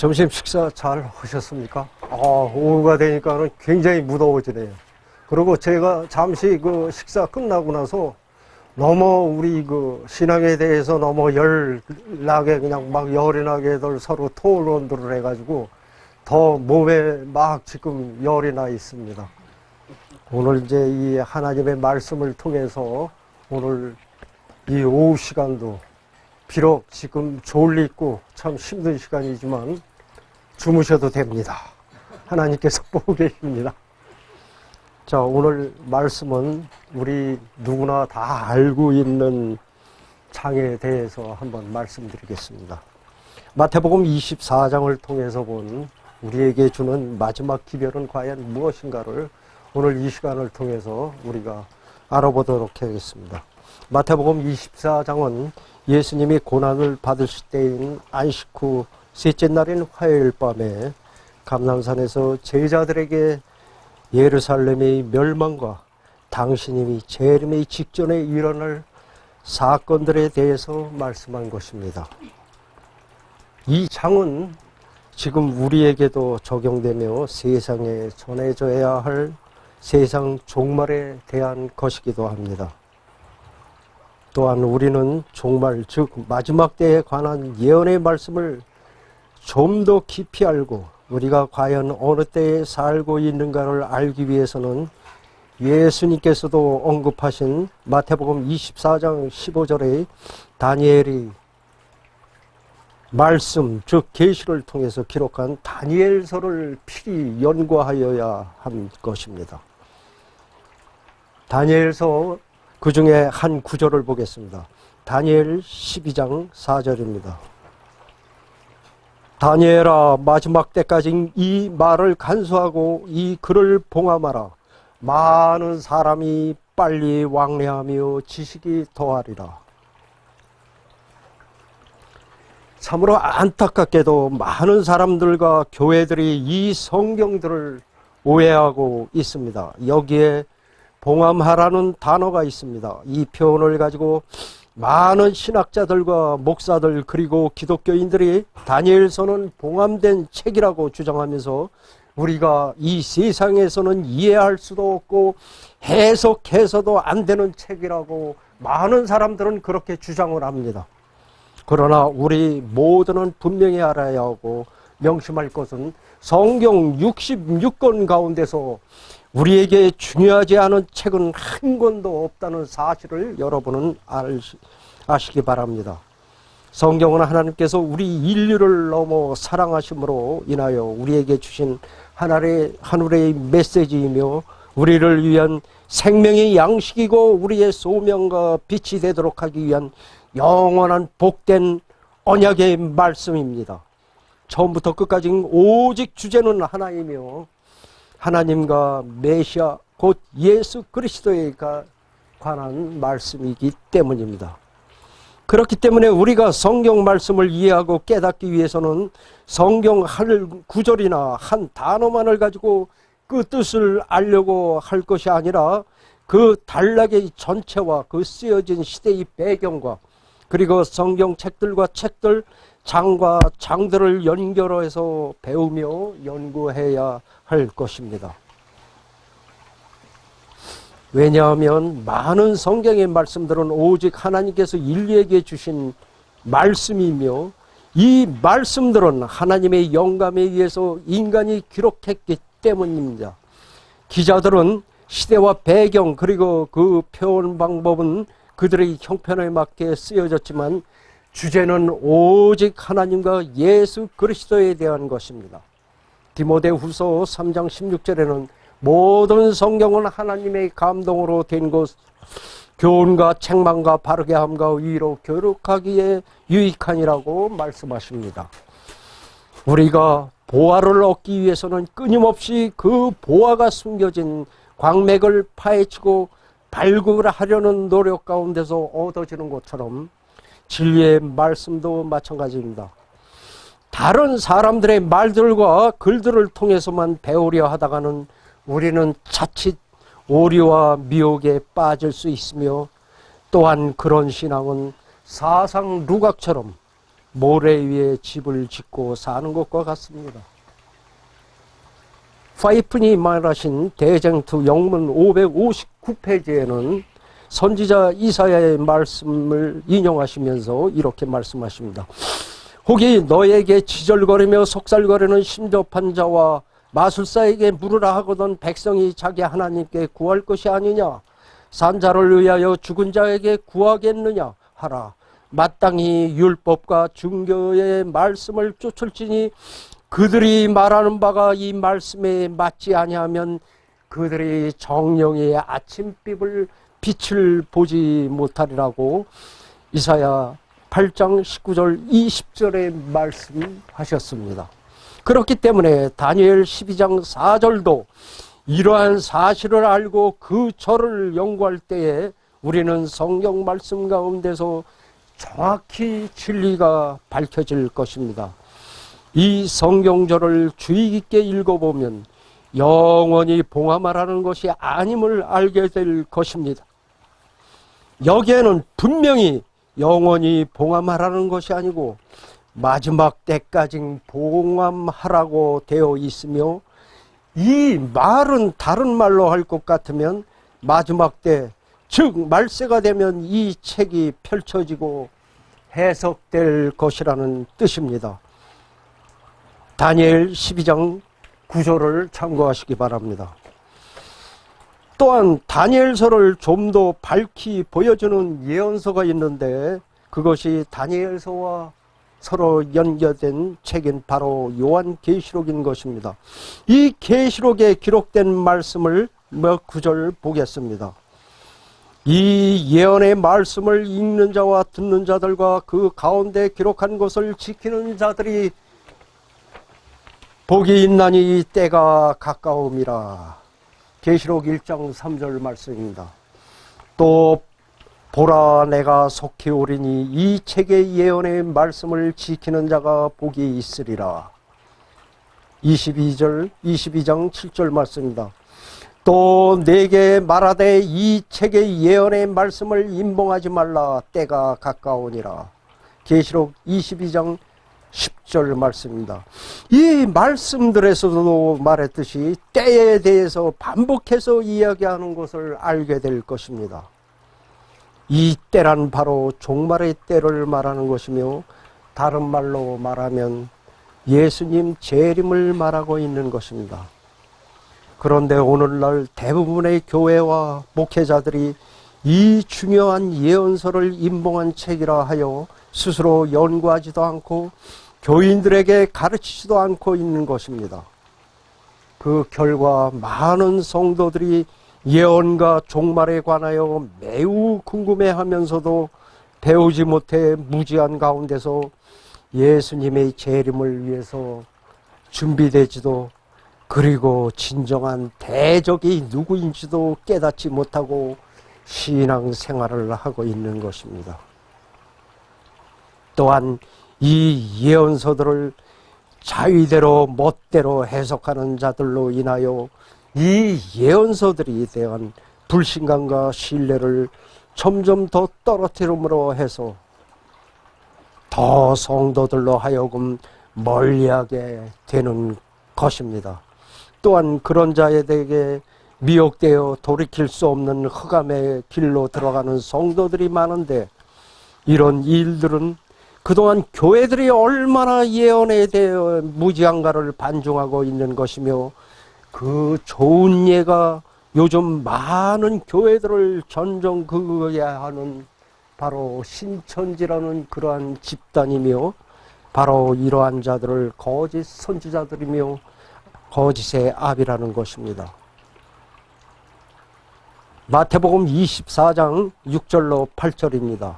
점심 식사 잘 하셨습니까? 오후가 되니까는 굉장히 무더워지네요. 그리고 제가 잠시 그 식사 끝나고 나서 너무 우리 그 신앙에 대해서 너무 열나게 그냥 막 열이 나게들 서로 토론들을 해가지고 더 몸에 막 지금 열이 나 있습니다. 오늘 이제 이 하나님의 말씀을 통해서 오늘 이 오후 시간도 비록 지금 졸리고 참 힘든 시간이지만 주무셔도 됩니다. 하나님께서 보고 계십니다. 자, 오늘 말씀은 우리 누구나 다 알고 있는 장에 대해서 한번 말씀드리겠습니다. 마태복음 24장을 통해서 본 우리에게 주는 마지막 기별은 과연 무엇인가를 오늘 이 시간을 통해서 우리가 알아보도록 하겠습니다. 마태복음 24장은 예수님이 고난을 받으실 때인 안식 후 셋째 날인 화요일 밤에 감람산에서 제자들에게 예루살렘의 멸망과 당신이 재림의 직전에 일어날 사건들에 대해서 말씀한 것입니다. 이 장은 지금 우리에게도 적용되며 세상에 전해져야 할 세상 종말에 대한 것이기도 합니다. 또한 우리는 종말, 즉 마지막 때에 관한 예언의 말씀을 좀 더 깊이 알고 우리가 과연 어느 때에 살고 있는가를 알기 위해서는 예수님께서도 언급하신 마태복음 24장 15절의 다니엘이 말씀, 즉 계시를 통해서 기록한 다니엘서를 필히 연구하여야 한 것입니다. 다니엘서 그 중에 한 구절을 보겠습니다. 다니엘 12장 4절입니다. 다니엘아, 마지막 때까지 이 말을 간수하고 이 글을 봉함하라. 많은 사람이 빨리 왕래하며 지식이 더하리라. 참으로 안타깝게도 많은 사람들과 교회들이 이 성경들을 오해하고 있습니다. 여기에 봉함하라는 단어가 있습니다. 이 표현을 가지고 많은 신학자들과 목사들 그리고 기독교인들이 다니엘서는 봉함된 책이라고 주장하면서 우리가 이 세상에서는 이해할 수도 없고 해석해서도 안 되는 책이라고 많은 사람들은 그렇게 주장을 합니다. 그러나 우리 모두는 분명히 알아야 하고 명심할 것은 성경 66권 가운데서 우리에게 중요하지 않은 책은 한 권도 없다는 사실을 여러분은 아시기 바랍니다. 성경은 하나님께서 우리 인류를 너무 사랑하심으로 인하여 우리에게 주신 하늘의 메시지이며 우리를 위한 생명의 양식이고 우리의 소명과 빛이 되도록 하기 위한 영원한 복된 언약의 말씀입니다. 처음부터 끝까지 오직 주제는 하나이며 하나님과 메시아 곧 예수 그리스도에 관한 말씀이기 때문입니다. 그렇기 때문에 우리가 성경 말씀을 이해하고 깨닫기 위해서는 성경 한 구절이나 한 단어만을 가지고 그 뜻을 알려고 할 것이 아니라 그 단락의 전체와 그 쓰여진 시대의 배경과 그리고 성경 책들과 책들, 장과 장들을 연결해서 배우며 연구해야 할 것입니다. 왜냐하면 많은 성경의 말씀들은 오직 하나님께서 인류에게 주신 말씀이며 이 말씀들은 하나님의 영감에 의해서 인간이 기록했기 때문입니다. 기자들은 시대와 배경 그리고 그 표현 방법은 그들의 형편에 맞게 쓰여졌지만 주제는 오직 하나님과 예수 그리스도에 대한 것입니다. 디모데후서 3장 16절에는 모든 성경은 하나님의 감동으로 된 것, 교훈과 책망과 바르게 함과 의로 교육하기에 유익하니라고 말씀하십니다. 우리가 보화를 얻기 위해서는 끊임없이 그 보화가 숨겨진 광맥을 파헤치고 발굴하려는 노력 가운데서 얻어지는 것처럼 진리의 말씀도 마찬가지입니다. 다른 사람들의 말들과 글들을 통해서만 배우려 하다가는 우리는 자칫 오류와 미혹에 빠질 수 있으며 또한 그런 신앙은 사상 누각처럼 모래 위에 집을 짓고 사는 것과 같습니다. 파이픈이 말하신 대쟁투 영문 559페이지에는 선지자 이사야의 말씀을 인용하시면서 이렇게 말씀하십니다. 혹이 너에게 지절거리며 속살거리는 심접한 자와 마술사에게 물으라 하거든 백성이 자기 하나님께 구할 것이 아니냐? 산자를 위하여 죽은 자에게 구하겠느냐 하라. 마땅히 율법과 중교의 말씀을 쫓을지니 그들이 말하는 바가 이 말씀에 맞지 아니하면 그들이 정령의 빛을 보지 못하리라고 이사야 8장 19절 20절에 말씀하셨습니다. 그렇기 때문에 다니엘 12장 4절도 이러한 사실을 알고 그 절을 연구할 때에 우리는 성경 말씀 가운데서 정확히 진리가 밝혀질 것입니다. 이 성경절을 주의 깊게 읽어보면 영원히 봉함하라는 것이 아님을 알게 될 것입니다. 여기에는 분명히 영원히 봉함하라는 것이 아니고 마지막 때까지 봉함하라고 되어 있으며, 이 말은 다른 말로 할 것 같으면 마지막 때, 즉 말세가 되면 이 책이 펼쳐지고 해석될 것이라는 뜻입니다. 다니엘 12장 9절을 참고하시기 바랍니다. 또한 다니엘서를 좀 더 밝히 보여주는 예언서가 있는데 그것이 다니엘서와 서로 연결된 책인 바로 요한계시록인 것입니다. 이 계시록에 기록된 말씀을 몇 구절 보겠습니다. 이 예언의 말씀을 읽는 자와 듣는 자들과 그 가운데 기록한 것을 지키는 자들이 복이 있나니 때가 가까움이라. 계시록 1장 3절 말씀입니다. 또 보라 내가 속히 오리니 이 책의 예언의 말씀을 지키는 자가 복이 있으리라. 22장 7절 말씀입니다. 또 내게 말하되 이 책의 예언의 말씀을 임봉하지 말라. 때가 가까우니라. 계시록 22장 10절 말씀입니다. 이 말씀들에서도 말했듯이 때에 대해서 반복해서 이야기하는 것을 알게 될 것입니다. 이 때란 바로 종말의 때를 말하는 것이며, 다른 말로 말하면 예수님 재림을 말하고 있는 것입니다. 그런데 오늘날 대부분의 교회와 목회자들이 이 중요한 예언서를 임봉한 책이라 하여 스스로 연구하지도 않고 교인들에게 가르치지도 않고 있는 것입니다. 그 결과 많은 성도들이 예언과 종말에 관하여 매우 궁금해하면서도 배우지 못해 무지한 가운데서 예수님의 재림을 위해서 준비되지도, 그리고 진정한 대적이 누구인지도 깨닫지 못하고 신앙생활을 하고 있는 것입니다. 또한 이 예언서들을 자위대로 멋대로 해석하는 자들로 인하여 이 예언서들에 대한 불신감과 신뢰를 점점 더 떨어뜨림으로 해서 더 성도들로 하여금 멀리하게 되는 것입니다. 또한 그런 자에게 미혹되어 돌이킬 수 없는 흑암의 길로 들어가는 성도들이 많은데, 이런 일들은 그동안 교회들이 얼마나 예언에 대해 무지한가를 반증하고 있는 것이며, 그 좋은 예가 요즘 많은 교회들을 전정긍긍해야 하는 바로 신천지라는 그러한 집단이며, 바로 이러한 자들을 거짓 선지자들이며 거짓의 압이라는 것입니다. 마태복음 24장 6절로 8절입니다.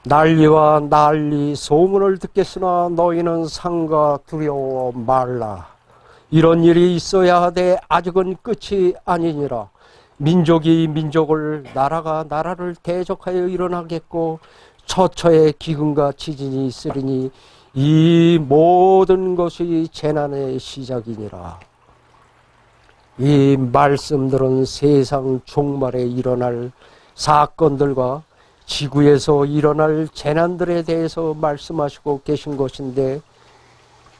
난리와 난리 소문을 듣겠으나 너희는 상가 두려워 말라. 이런 일이 있어야 하되 아직은 끝이 아니니라. 민족이 민족을, 나라가 나라를 대적하여 일어나겠고 처처에 기근과 지진이 있으리니 이 모든 것이 재난의 시작이니라. 이 말씀들은 세상 종말에 일어날 사건들과 지구에서 일어날 재난들에 대해서 말씀하시고 계신 것인데,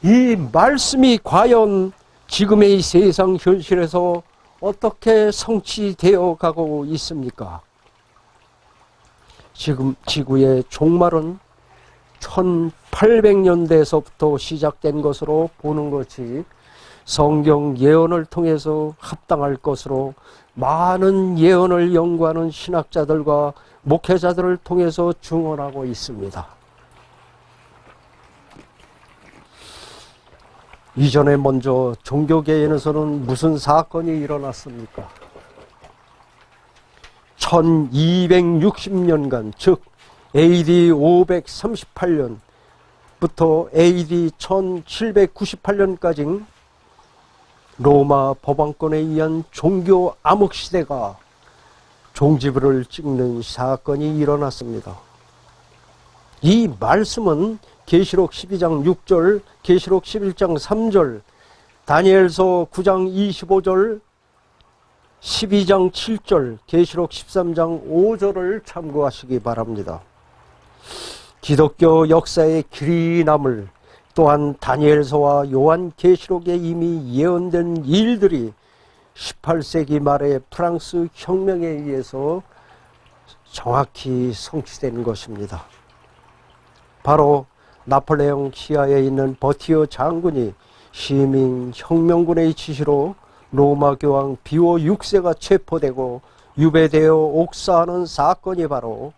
이 말씀이 과연 지금의 세상 현실에서 어떻게 성취되어 가고 있습니까? 지금 지구의 종말은 1800년대에서부터 시작된 것으로 보는 것이 성경 예언을 통해서 합당할 것으로 많은 예언을 연구하는 신학자들과 목회자들을 통해서 증언하고 있습니다. 이전에 먼저 종교계에서는 무슨 사건이 일어났습니까? 1260년간, 즉 AD 538년부터 AD 1798년까지 로마 법왕권에 의한 종교 암흑 시대가 종지부를 찍는 사건이 일어났습니다. 이 말씀은 계시록 12장 6절, 계시록 11장 3절, 다니엘서 9장 25절, 12장 7절, 계시록 13장 5절을 참고하시기 바랍니다. 기독교 역사의 길이 남을, 또한 다니엘서와 요한계시록에 이미 예언된 일들이 18세기 말의 프랑스 혁명에 의해서 정확히 성취된 것입니다. 바로 나폴레옹 시하에 있는 버티어 장군이 시민 혁명군의 지시로 로마 교황 비오 6세가 체포되고 유배되어 옥사하는 사건이 바로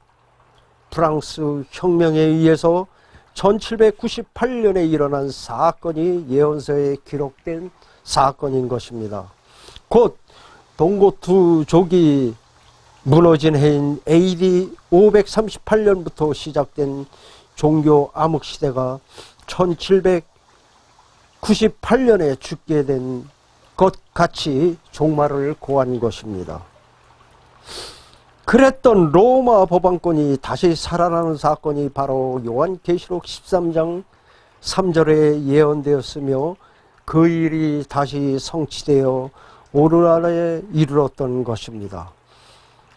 프랑스 혁명에 의해서 1798년에 일어난 사건이 예언서에 기록된 사건인 것입니다. 곧 동고투족이 무너진 해인 AD 538년부터 시작된 종교 암흑 시대가 1798년에 죽게 된 것 같이 종말을 고한 것입니다. 그랬던 로마 법왕권이 다시 살아나는 사건이 바로 요한계시록 13장 3절에 예언되었으며, 그 일이 다시 성취되어 오늘날에 이르렀던 것입니다.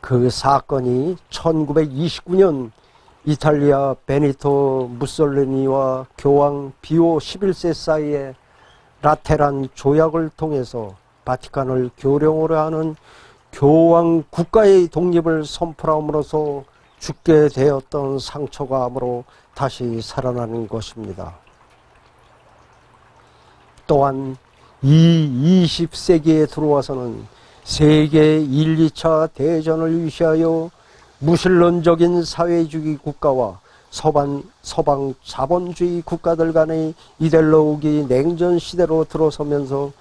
그 사건이 1929년 이탈리아 베니토 무솔리니와 교황 비오 11세 사이에 라테란 조약을 통해서 바티칸을 교령으로 하는 교황 국가의 독립을 선포함으로써 죽게 되었던 상처감으로 다시 살아나는 것입니다. 또한 이 20세기에 들어와서는 세계 1, 2차 대전을 위시하여 무신론적인 사회주의 국가와 서방 자본주의 국가들 간의 이데올로기 냉전 시대로 들어서면서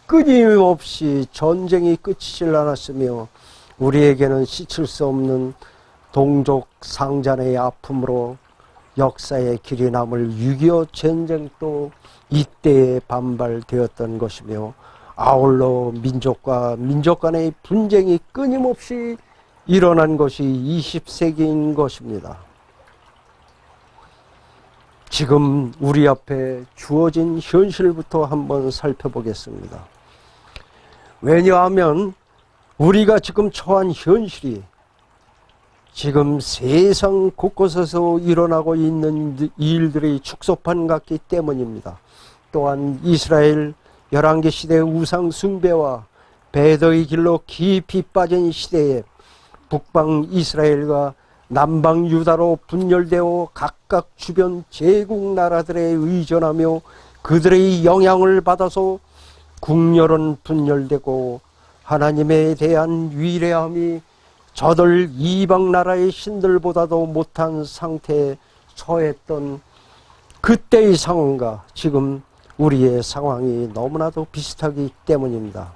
끊임없이 전쟁이 끝이질 않았으며, 우리에게는 씻을 수 없는 동족 상잔의 아픔으로 역사의 길이 남을 6.25 전쟁도 이때에 반발되었던 것이며, 아울러 민족과 민족 간의 분쟁이 끊임없이 일어난 것이 20세기인 것입니다. 지금 우리 앞에 주어진 현실부터 한번 살펴보겠습니다. 왜냐하면 우리가 지금 처한 현실이 지금 세상 곳곳에서 일어나고 있는 일들의 축소판 같기 때문입니다. 또한 이스라엘 열왕기 시대의 우상 숭배와 배도의 길로 깊이 빠진 시대에 북방 이스라엘과 남방 유다로 분열되어 각각 주변 제국 나라들에 의존하며 그들의 영향을 받아서 국렬은 분열되고 하나님에 대한 위대함이 저들 이방 나라의 신들보다도 못한 상태에 처했던 그때의 상황과 지금 우리의 상황이 너무나도 비슷하기 때문입니다.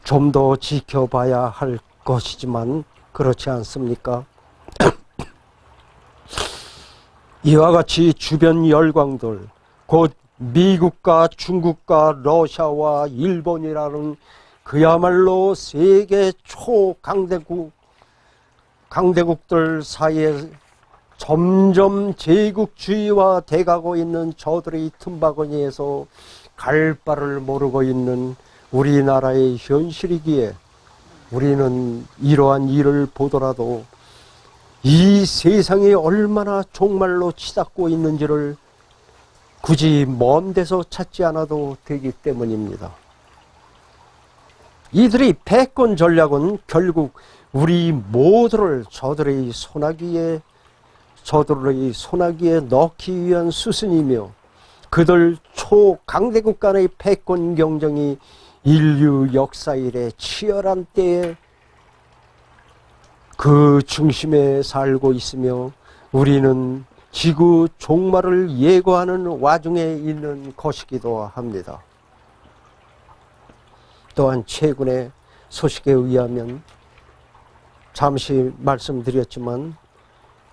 좀 더 지켜봐야 할 것이지만 그렇지 않습니까? 이와 같이 주변 열강들, 곧 미국과 중국과 러시아와 일본이라는 그야말로 세계 강대국들 사이에 점점 제국주의화 돼가고 있는 저들의 틈바구니에서 갈 바를 모르고 있는 우리나라의 현실이기에 우리는 이러한 일을 보더라도 이 세상이 얼마나 종말로 치닫고 있는지를 굳이 먼 데서 찾지 않아도 되기 때문입니다. 이들의 패권 전략은 결국 우리 모두를 저들의 소나기에 넣기 위한 수순이며, 그들 초강대국 간의 패권 경쟁이 인류 역사 이래 치열한 때에 그 중심에 살고 있으며, 우리는 지구 종말을 예고하는 와중에 있는 것이기도 합니다. 또한 최근의 소식에 의하면, 잠시 말씀드렸지만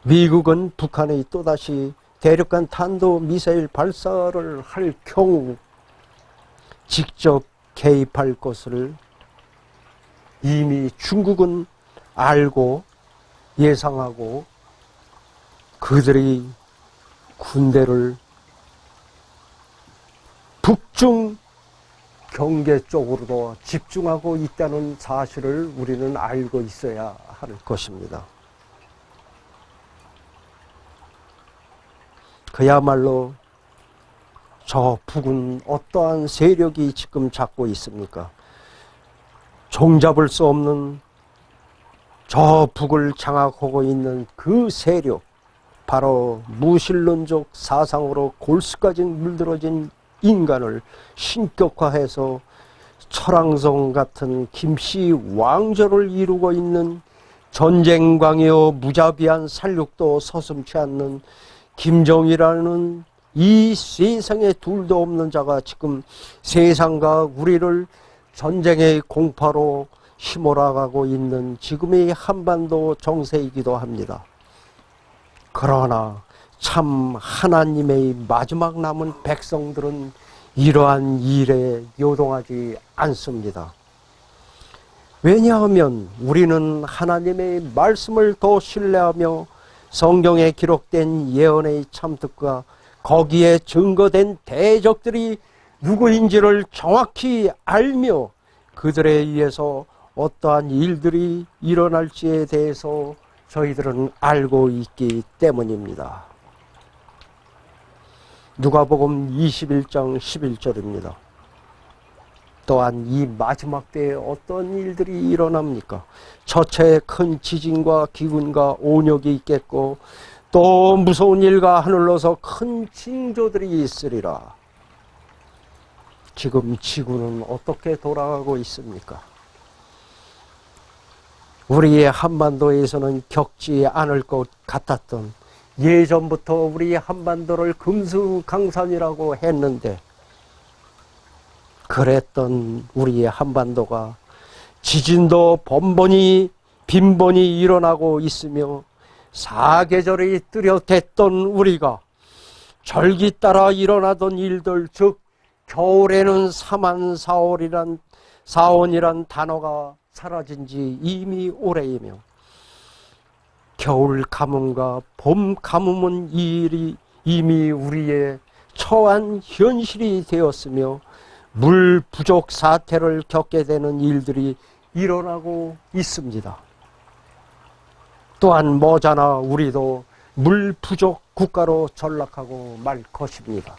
미국은 북한의 또다시 대륙간 탄도미사일 발사를 할 경우 직접 개입할 것을 이미 중국은 알고 예상하고 그들의 군대를 북중 경계 쪽으로도 집중하고 있다는 사실을 우리는 알고 있어야 할 것입니다. 그야말로 저 북은 어떠한 세력이 지금 잡고 있습니까? 종잡을 수 없는 저 북을 장악하고 있는 그 세력, 바로 무신론적 사상으로 골수까지 물들어진 인간을 신격화해서 철왕성 같은 김씨 왕조를 이루고 있는 전쟁광이요 무자비한 살육도 서슴지 않는 김정이라는 이 세상에 둘도 없는 자가 지금 세상과 우리를 전쟁의 공파로 휘몰아가고 있는 지금의 한반도 정세이기도 합니다. 그러나 참 하나님의 마지막 남은 백성들은 이러한 일에 요동하지 않습니다. 왜냐하면 우리는 하나님의 말씀을 더 신뢰하며 성경에 기록된 예언의 참뜻과 거기에 증거된 대적들이 누구인지를 정확히 알며 그들에 의해서 어떠한 일들이 일어날지에 대해서 저희들은 알고 있기 때문입니다. 누가복음 21장 11절입니다. 또한 이 마지막 때에 어떤 일들이 일어납니까? 첫째 큰 지진과 기근과 온역이 있겠고 또 무서운 일과 하늘로서 큰 징조들이 있으리라. 지금 지구는 어떻게 돌아가고 있습니까? 우리의 한반도에서는 겪지 않을 것 같았던, 예전부터 우리 한반도를 금수강산이라고 했는데 그랬던 우리의 한반도가 지진도 빈번히 일어나고 있으며 사계절이 뚜렷했던 우리가 절기 따라 일어나던 일들, 즉 겨울에는 사원이란 단어가 사라진 지 이미 오래이며 겨울 가뭄과 봄 가뭄은 이미 우리의 처한 현실이 되었으며 물 부족 사태를 겪게 되는 일들이 일어나고 있습니다. 또한 머지않아 우리도 물 부족 국가로 전락하고 말 것입니다.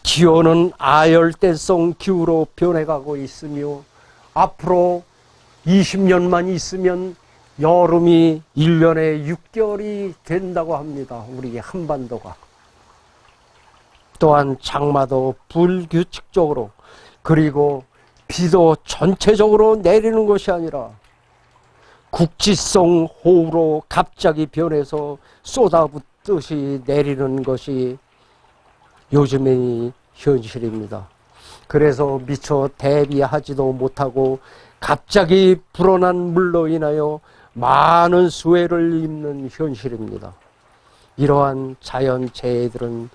기온은 아열대성 기후로 변해가고 있으며 앞으로 20년만 있으면 여름이 1년에 6개월이 된다고 합니다. 우리 한반도가. 또한 장마도 불규칙적으로, 그리고 비도 전체적으로 내리는 것이 아니라 국지성 호우로 갑자기 변해서 쏟아붓듯이 내리는 것이 요즘의 현실입니다. 그래서 미처 대비하지도 못하고 갑자기 불어난 물로 인하여 많은 수해를 입는 현실입니다. 이러한 자연재해들은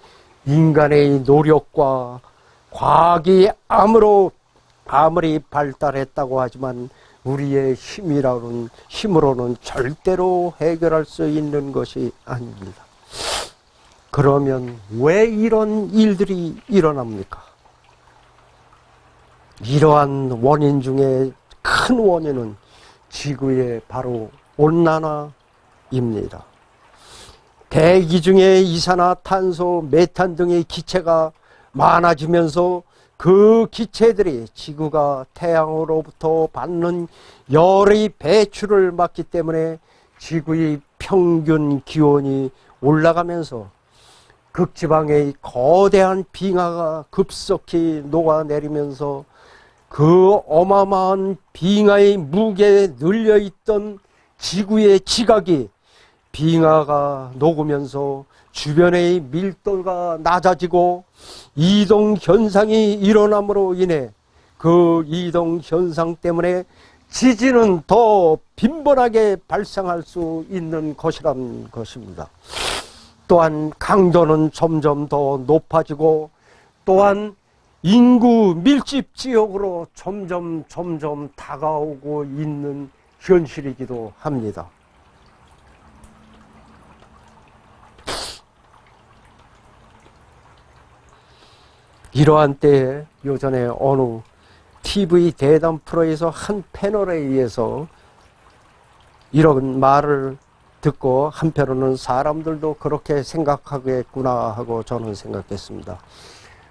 인간의 노력과 과학이 아무리 발달했다고 하지만 우리의 힘으로는 절대로 해결할 수 있는 것이 아닙니다. 그러면 왜 이런 일들이 일어납니까? 이러한 원인 중에 큰 원인은 지구의 바로 온난화입니다. 대기 중에 이산화탄소, 메탄 등의 기체가 많아지면서 그 기체들이 지구가 태양으로부터 받는 열의 배출을 막기 때문에 지구의 평균 기온이 올라가면서 극지방의 거대한 빙하가 급속히 녹아내리면서 그 어마어마한 빙하의 무게에 눌려있던 지구의 지각이 빙하가 녹으면서 주변의 밀도가 낮아지고 이동 현상이 일어남으로 인해 그 이동 현상 때문에 지진은 더 빈번하게 발생할 수 있는 것이란 것입니다. 또한 강도는 점점 더 높아지고 또한 인구 밀집 지역으로 점점 다가오고 있는 현실이기도 합니다. 이러한 때에 요전에 어느 TV 대담 프로에서 한 패널에 의해서 이런 말을 듣고 한편으로는 사람들도 그렇게 생각하겠구나 하고 저는 생각했습니다.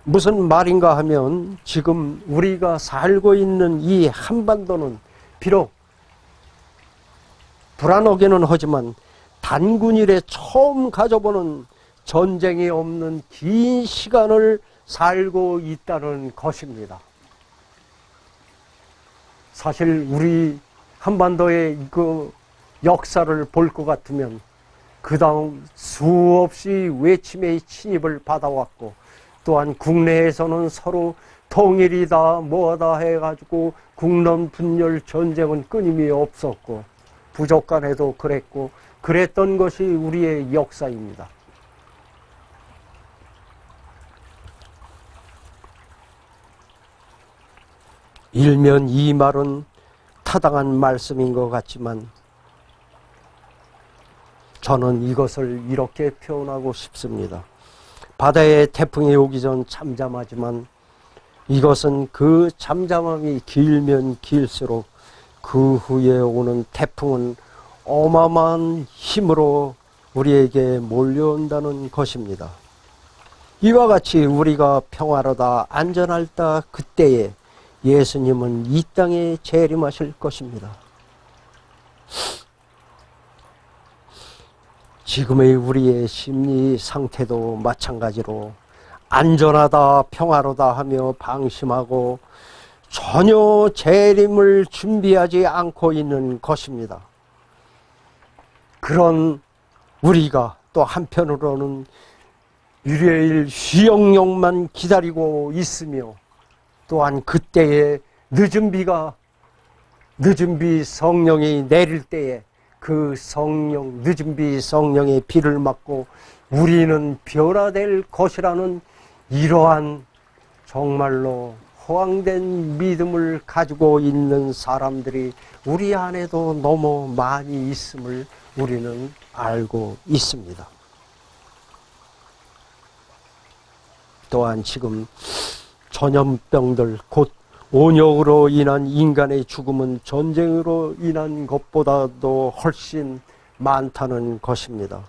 무슨 말인가 하면 지금 우리가 살고 있는 이 한반도는 비록 불안하기는 하지만 단군 이래 처음 가져보는 전쟁이 없는 긴 시간을 살고 있다는 것입니다. 사실 우리 한반도의 그 역사를 볼 것 같으면 그 다음 수없이 외침의 침입을 받아왔고 또한 국내에서는 서로 통일이다 뭐다 해가지고 국론 분열 전쟁은 끊임이 없었고 부족 간에도 그랬고 그랬던 것이 우리의 역사입니다. 일면 이 말은 타당한 말씀인 것 같지만 저는 이것을 이렇게 표현하고 싶습니다. 바다에 태풍이 오기 전 잠잠하지만 이것은 그 잠잠함이 길면 길수록 그 후에 오는 태풍은 어마어마한 힘으로 우리에게 몰려온다는 것입니다. 이와 같이 우리가 평화로다 안전할다 그때에 예수님은 이 땅에 재림하실 것입니다. 지금의 우리의 심리 상태도 마찬가지로 안전하다 평화로다 하며 방심하고 전혀 재림을 준비하지 않고 있는 것입니다. 그런 우리가 또 한편으로는 일요일 휴영용만 기다리고 있으며 또한 그때에 늦은 비 성령이 내릴 때에 그 늦은 비 성령의 비를 맞고 우리는 변화될 것이라는 이러한 정말로 허황된 믿음을 가지고 있는 사람들이 우리 안에도 너무 많이 있음을 우리는 알고 있습니다. 또한 지금 전염병들 곧 온역으로 인한 인간의 죽음은 전쟁으로 인한 것보다도 훨씬 많다는 것입니다.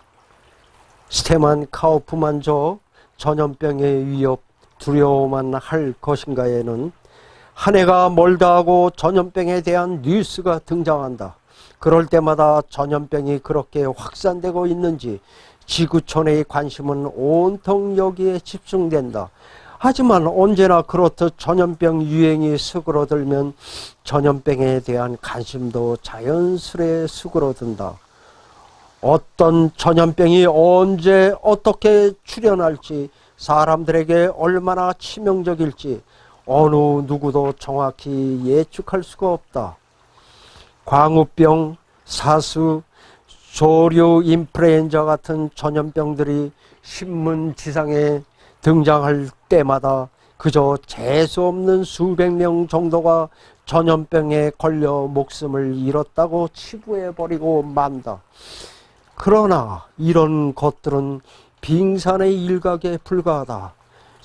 스테만 카우프만 저 전염병의 위협 두려워만 할 것인가에는 한 해가 멀다 하고 전염병에 대한 뉴스가 등장한다. 그럴 때마다 전염병이 그렇게 확산되고 있는지 지구촌의 관심은 온통 여기에 집중된다. 하지만 언제나 그렇듯 전염병 유행이 수그러들면 전염병에 대한 관심도 자연스레 수그러든다. 어떤 전염병이 언제 어떻게 출현할지 사람들에게 얼마나 치명적일지 어느 누구도 정확히 예측할 수가 없다. 광우병, 사수, 조류 인플루엔자 같은 전염병들이 신문 지상에 등장할 때마다 그저 재수 없는 수백 명 정도가 전염병에 걸려 목숨을 잃었다고 치부해버리고 만다. 그러나 이런 것들은 빙산의 일각에 불과하다.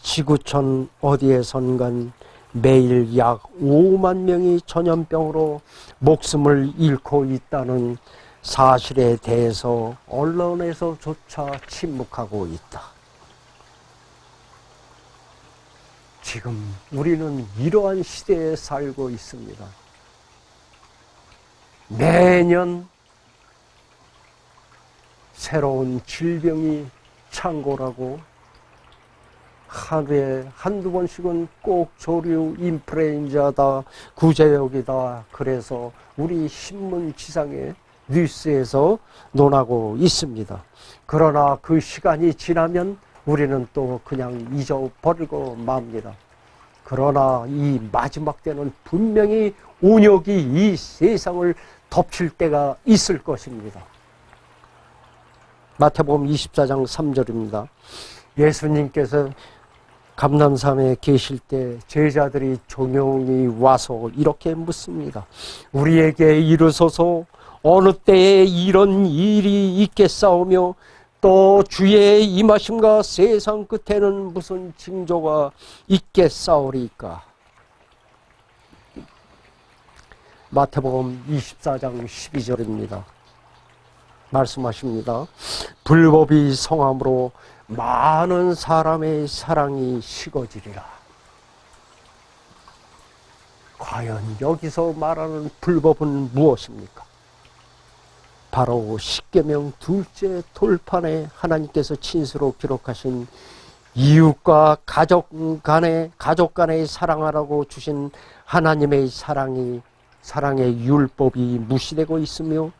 지구촌 어디에선간 매일 약 5만 명이 전염병으로 목숨을 잃고 있다는 사실에 대해서 언론에서조차 침묵하고 있다. 지금 우리는 이러한 시대에 살고 있습니다. 매년 새로운 질병이 창궐하고 하루에 한두 번씩은 꼭 조류 인플루엔자다, 구제역이다. 그래서 우리 신문 지상에 뉴스에서 논하고 있습니다. 그러나 그 시간이 지나면 우리는 또 그냥 잊어버리고 맙니다. 그러나 이 마지막 때는 분명히 온역이 이 세상을 덮칠 때가 있을 것입니다. 마태복음 24장 3절입니다. 예수님께서 감람산에 계실 때 제자들이 조용히 와서 이렇게 묻습니다. 우리에게 이르소서 어느 때에 이런 일이 있겠사오며 또 주의 임하심과 세상 끝에는 무슨 징조가 있겠사오리까? 마태복음 24장 12절입니다. 말씀하십니다. 불법이 성함으로 많은 사람의 사랑이 식어지리라. 과연 여기서 말하는 불법은 무엇입니까? 바로 십계명 둘째 돌판에 하나님께서 친수로 기록하신 이웃과 가족 간의 사랑하라고 주신 하나님의 사랑의 율법이 무시되고 있으며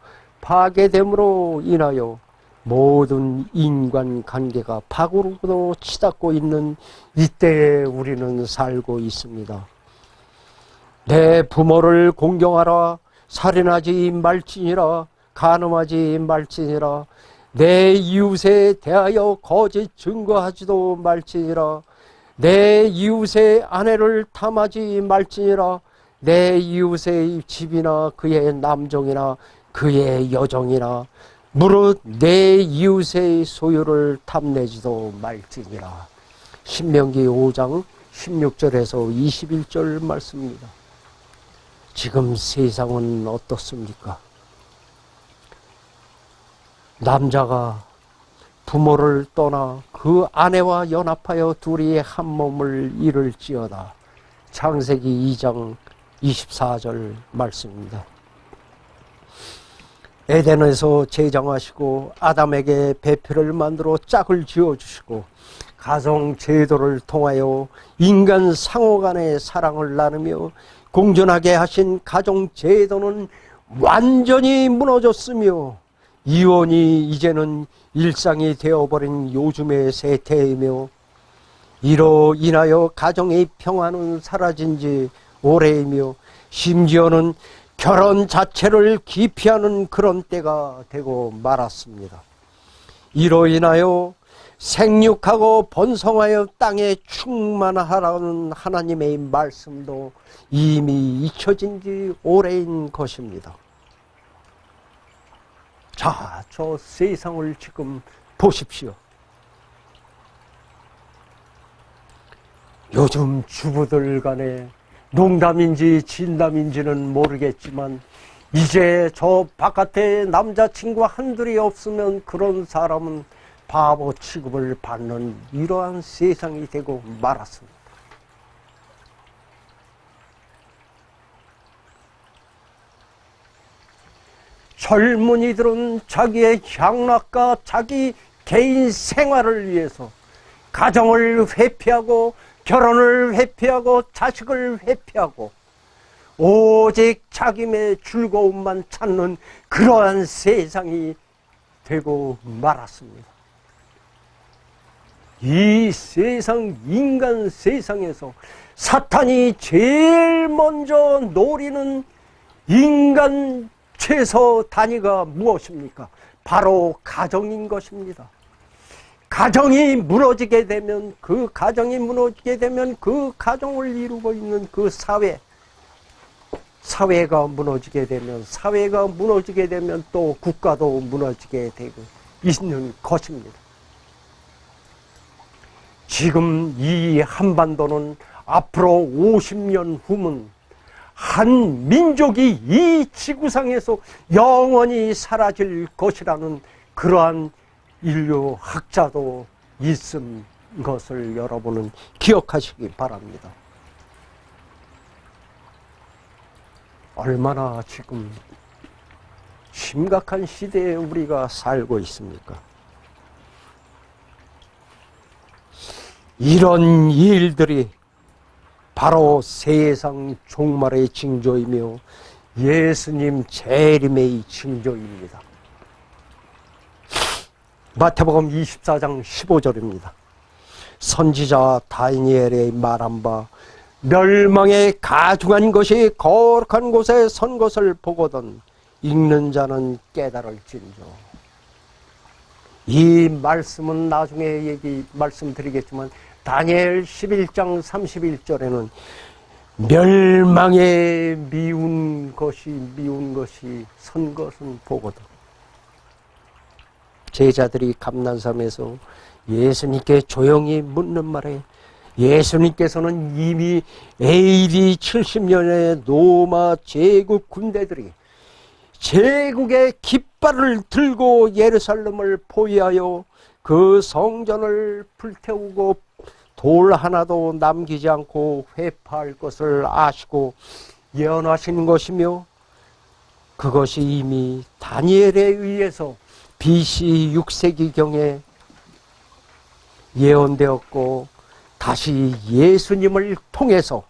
파괴됨으로 인하여 모든 인간관계가 파국으로 치닫고 있는 이때에 우리는 살고 있습니다. 내 부모를 공경하라, 살인하지 말지니라, 간음하지 말지니라, 내 이웃에 대하여 거짓 증거하지도 말지니라, 내 이웃의 아내를 탐하지 말지니라, 내 이웃의 집이나 그의 남종이나 그의 여종이나 무릇 내 이웃의 소유를 탐내지도 말지니라. 신명기 5장 16절에서 21절 말씀입니다. 지금 세상은 어떻습니까? 남자가 부모를 떠나 그 아내와 연합하여 둘이 한 몸을 이룰지어다. 창세기 2장 24절 말씀입니다. 에덴에서 제정하시고 아담에게 배필을 만들어 짝을 지어주시고 가정 제도를 통하여 인간 상호 간의 사랑을 나누며 공존하게 하신 가정 제도는 완전히 무너졌으며 이혼이 이제는 일상이 되어버린 요즘의 세태이며 이로 인하여 가정의 평화는 사라진 지 오래이며 심지어는 결혼 자체를 기피하는 그런 때가 되고 말았습니다. 이로 인하여 생육하고 번성하여 땅에 충만하라는 하나님의 말씀도 이미 잊혀진 지 오래인 것입니다. 자, 저 세상을 지금 보십시오. 요즘 주부들 간에 농담인지 진담인지는 모르겠지만 이제 저 바깥에 남자친구 한둘이 없으면 그런 사람은 바보 취급을 받는 이러한 세상이 되고 말았습니다. 젊은이들은 자기의 향락과 자기 개인 생활을 위해서 가정을 회피하고 결혼을 회피하고 자식을 회피하고 오직 자기의 즐거움만 찾는 그러한 세상이 되고 말았습니다. 이 세상, 인간 세상에서 사탄이 제일 먼저 노리는 인간 최소 단위가 무엇입니까? 바로 가정인 것입니다. 가정이 무너지게 되면 그 가정이 무너지게 되면 그 가정을 이루고 있는 그 사회가 무너지게 되면 또 국가도 무너지게 되고 있는 것입니다. 지금 이 한반도는 앞으로 50년 후면 한 민족이 이 지구상에서 영원히 사라질 것이라는 그러한 인류 학자도 있은 것을 여러분은 기억하시기 바랍니다. 얼마나 지금 심각한 시대에 우리가 살고 있습니까? 이런 일들이 바로 세상 종말의 징조이며 예수님 재림의 징조입니다. 마태복음 24장 15절입니다. 선지자 다니엘의 말한 바 멸망에 가중한 것이 거룩한 곳에 선 것을 보거든 읽는 자는 깨달을진저. 이 말씀은 나중에 말씀드리겠지만 다니엘 11장 31절에는 멸망에 미운 것이 선 것은 보거든. 제자들이 감난산에서 예수님께 조용히 묻는 말에 예수님께서는 이미 AD 70년의 로마 제국 군대들이 제국의 깃발을 들고 예루살렘을 포위하여 그 성전을 불태우고 돌 하나도 남기지 않고 회파할 것을 아시고 예언하신 것이며, 그것이 이미 다니엘에 의해서 BC 6세기경에 예언되었고 다시 예수님을 통해서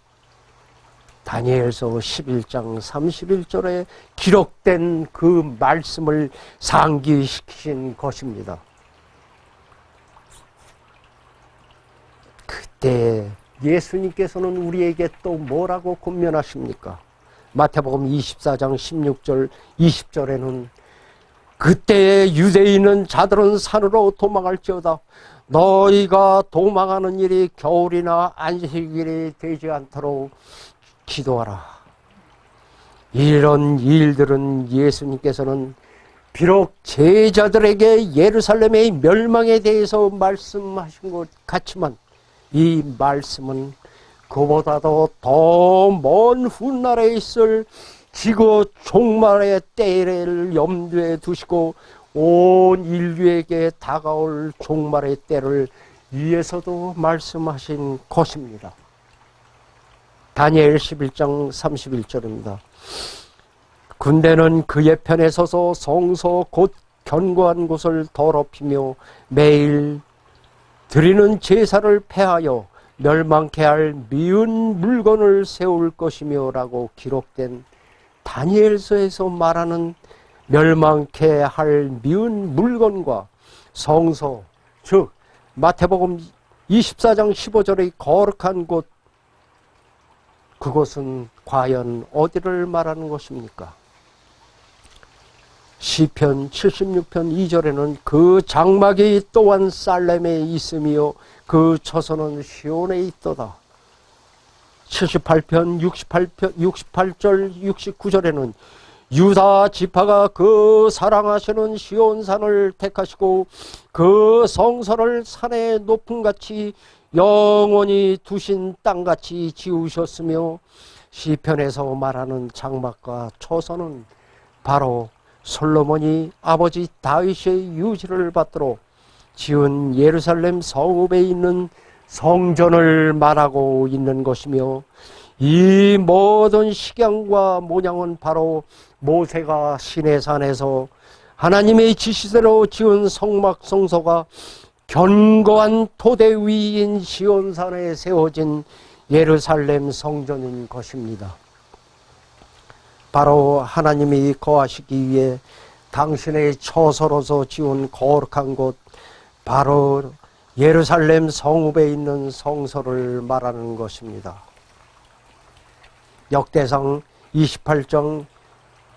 다니엘서 11장 31절에 기록된 그 말씀을 상기시키신 것입니다. 그때 예수님께서는 우리에게 또 뭐라고 권면하십니까? 마태복음 24장 16절 20절에는 그때 유대인은 자들은 산으로 도망할지어다 너희가 도망하는 일이 겨울이나 안식일이 되지 않도록 기도하라. 이런 일들은 예수님께서는 비록 제자들에게 예루살렘의 멸망에 대해서 말씀하신 것 같지만 이 말씀은 그보다도 더 먼 훗날에 있을 지구 종말의 때를 염두에 두시고 온 인류에게 다가올 종말의 때를 위해서도 말씀하신 것입니다. 다니엘 11장 31절입니다. 군대는 그의 편에 서서 성소 곧 견고한 곳을 더럽히며 매일 드리는 제사를 폐하여 멸망케 할 미운 물건을 세울 것이며 라고 기록된 다니엘서에서 말하는 멸망케 할 미운 물건과 성소, 즉 마태복음 24장 15절의 거룩한 곳, 그것은 과연 어디를 말하는 것입니까? 시편 76편 2절에는 그 장막이 또한 살렘에 있으며 그 처소는 시온에 있도다. 78편 68절 69절에는 유다 지파가 그 사랑하시는 시온산을 택하시고 그 성소를 산의 높음같이 영원히 두신 땅같이 지으셨으며, 시편에서 말하는 장막과 처소는 바로 솔로몬이 아버지 다윗의 유지를 받도록 지은 예루살렘 성읍에 있는 성전을 말하고 있는 것이며, 이 모든 식양과 모양은 바로 모세가 시내산에서 하나님의 지시대로 지은 성막 성소가 견고한 토대 위인 시온산에 세워진 예루살렘 성전인 것입니다. 바로 하나님이 거하시기 위해 당신의 처소로서 지은 거룩한 곳, 바로 예루살렘 성읍에 있는 성소를 말하는 것입니다. 역대상 28장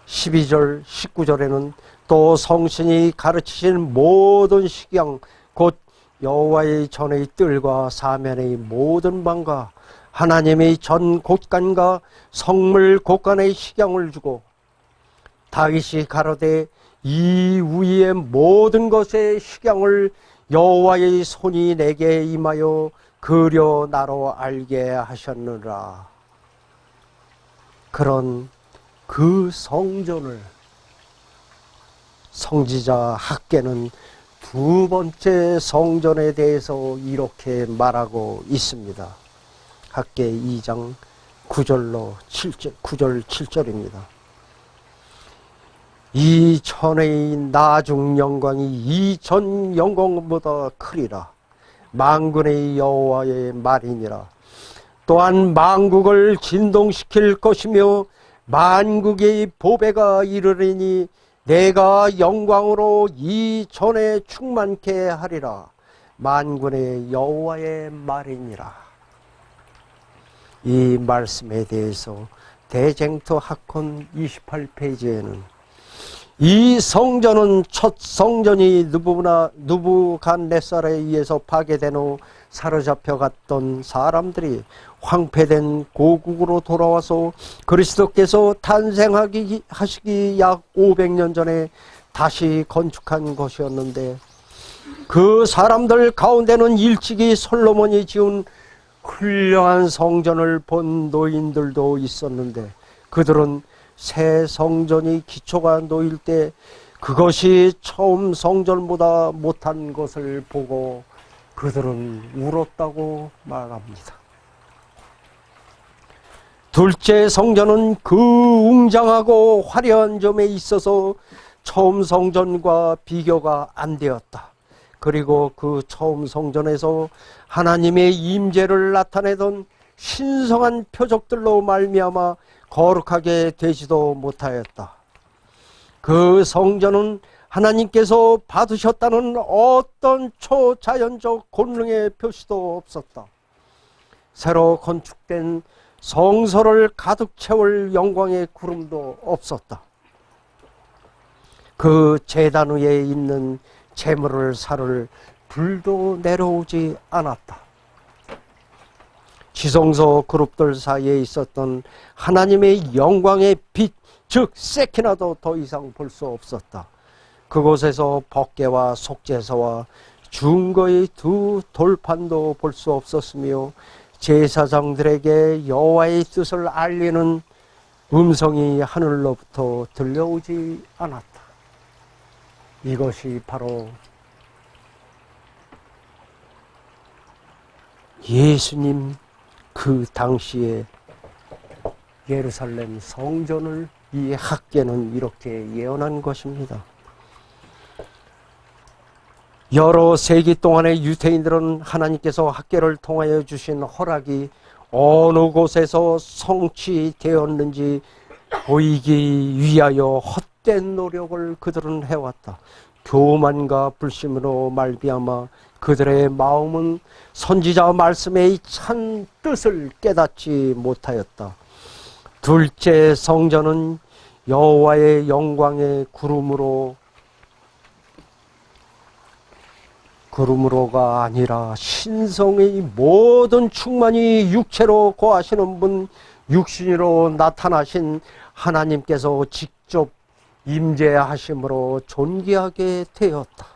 12절 19절에는 또 성신이 가르치신 모든 식양 곧 여호와의 전의 뜰과 사면의 모든 방과 하나님의 전 곳간과 성물 곳간의 식양을 주고, 다윗이 가로되 이 위의 모든 것의 식양을 여호와의 손이 내게 임하여 그려 나로 알게 하셨느라. 그런 그 성전을 성지자 학개는 두 번째 성전에 대해서 이렇게 말하고 있습니다. 학개 2장 9절 7절입니다. 이 전의 나중 영광이 이 전 영광보다 크리라. 만군의 여호와의 말이니라. 또한 만국을 진동시킬 것이며 만국의 보배가 이르리니 내가 영광으로 이 전에 충만케 하리라. 만군의 여호와의 말이니라. 이 말씀에 대해서 대쟁투 학헌 28페이지에는 이 성전은 첫 성전이 누부갓네살에 의해서 파괴된 후 사로잡혀 갔던 사람들이 황폐된 고국으로 돌아와서 그리스도께서 탄생하시기 약 500년 전에 다시 건축한 것이었는데, 그 사람들 가운데는 일찍이 솔로몬이 지은 훌륭한 성전을 본 노인들도 있었는데, 그들은 새 성전이 기초가 놓일 때 그것이 처음 성전보다 못한 것을 보고 그들은 울었다고 말합니다. 둘째 성전은 그 웅장하고 화려한 점에 있어서 처음 성전과 비교가 안 되었다. 그리고 그 처음 성전에서 하나님의 임재를 나타내던 신성한 표적들로 말미암아 거룩하게 되지도 못하였다. 그 성전은 하나님께서 받으셨다는 어떤 초자연적 권능의 표시도 없었다. 새로 건축된 성소를 가득 채울 영광의 구름도 없었다. 그 제단 위에 있는 제물을 사를 불도 내려오지 않았다. 지성소 그룹들 사이에 있었던 하나님의 영광의 빛, 즉 세키나도 더 이상 볼 수 없었다. 그곳에서 법궤와 속죄소와 중거의 두 돌판도 볼 수 없었으며 제사장들에게 여호와의 뜻을 알리는 음성이 하늘로부터 들려오지 않았다. 이것이 바로 예수님 그 당시에 예루살렘 성전을 이 학개는 이렇게 예언한 것입니다. 여러 세기 동안의 유대인들은 하나님께서 학개를 통하여 주신 허락이 어느 곳에서 성취되었는지 보이기 위하여 헛된 노력을 그들은 해왔다. 교만과 불신으로 말미암아 그들의 마음은 선지자 말씀의 참 뜻을 깨닫지 못하였다. 둘째 성전은 여호와의 영광의 구름으로가 아니라 신성의 모든 충만이 육체로 거하시는 분, 육신으로 나타나신 하나님께서 직접 임재하심으로 존귀하게 되었다.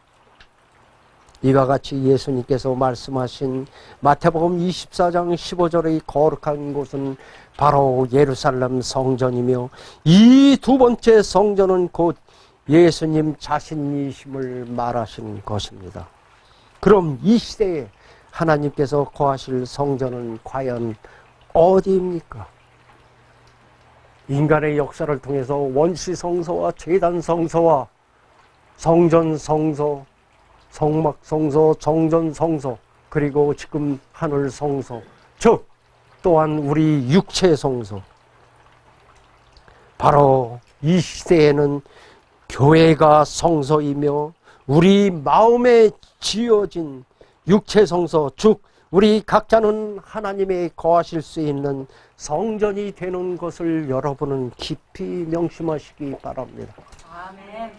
이와 같이 예수님께서 말씀하신 마태복음 24장 15절의 거룩한 곳은 바로 예루살렘 성전이며, 이 두 번째 성전은 곧 예수님 자신이심을 말하신 것입니다. 그럼 이 시대에 하나님께서 거하실 성전은 과연 어디입니까? 인간의 역사를 통해서 원시 성소와 제단 성소와 성전 성소, 성막 성소, 정전 성소, 그리고 지금 하늘 성소, 즉 또한 우리 육체 성소, 바로 이 시대에는 교회가 성소이며 우리 마음에 지어진 육체 성소, 즉 우리 각자는 하나님의 거하실 수 있는 성전이 되는 것을 여러분은 깊이 명심하시기 바랍니다. 아멘.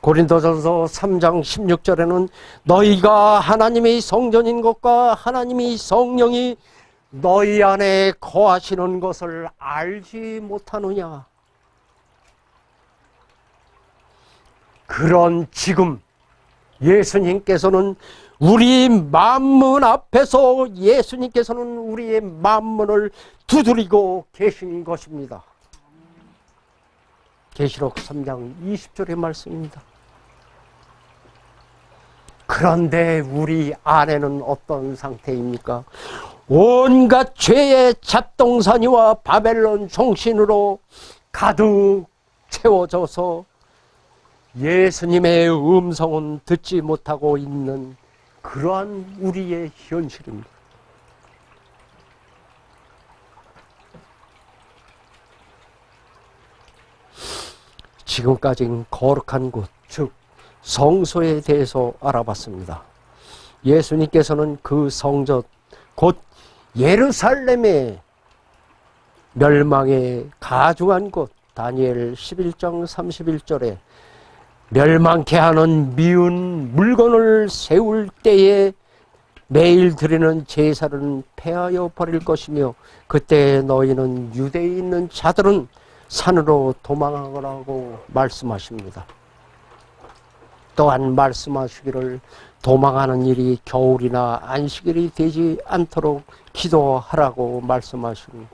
고린도전서 3장 16절에는 너희가 하나님의 성전인 것과 하나님의 성령이 너희 안에 거하시는 것을 알지 못하느냐. 그런 지금 예수님께서는 우리 만문 앞에서 예수님께서는 우리의 만문을 두드리고 계신 것입니다. 계시록 3장 20절의 말씀입니다. 그런데 우리 안에는 어떤 상태입니까? 온갖 죄의 잡동사니와 바벨론 정신으로 가득 채워져서 예수님의 음성은 듣지 못하고 있는 그러한 우리의 현실입니다. 지금까지는 거룩한 곳, 즉 성소에 대해서 알아봤습니다. 예수님께서는 그 성전, 곧 예루살렘의 멸망에 가중한 곳, 다니엘 11장 31절에 멸망케 하는 미운 물건을 세울 때에 매일 드리는 제사를 폐하여 버릴 것이며 그때 너희는 유대에 있는 자들은 산으로 도망하라고 말씀하십니다. 또한 말씀하시기를 도망하는 일이 겨울이나 안식일이 되지 않도록 기도하라고 말씀하십니다.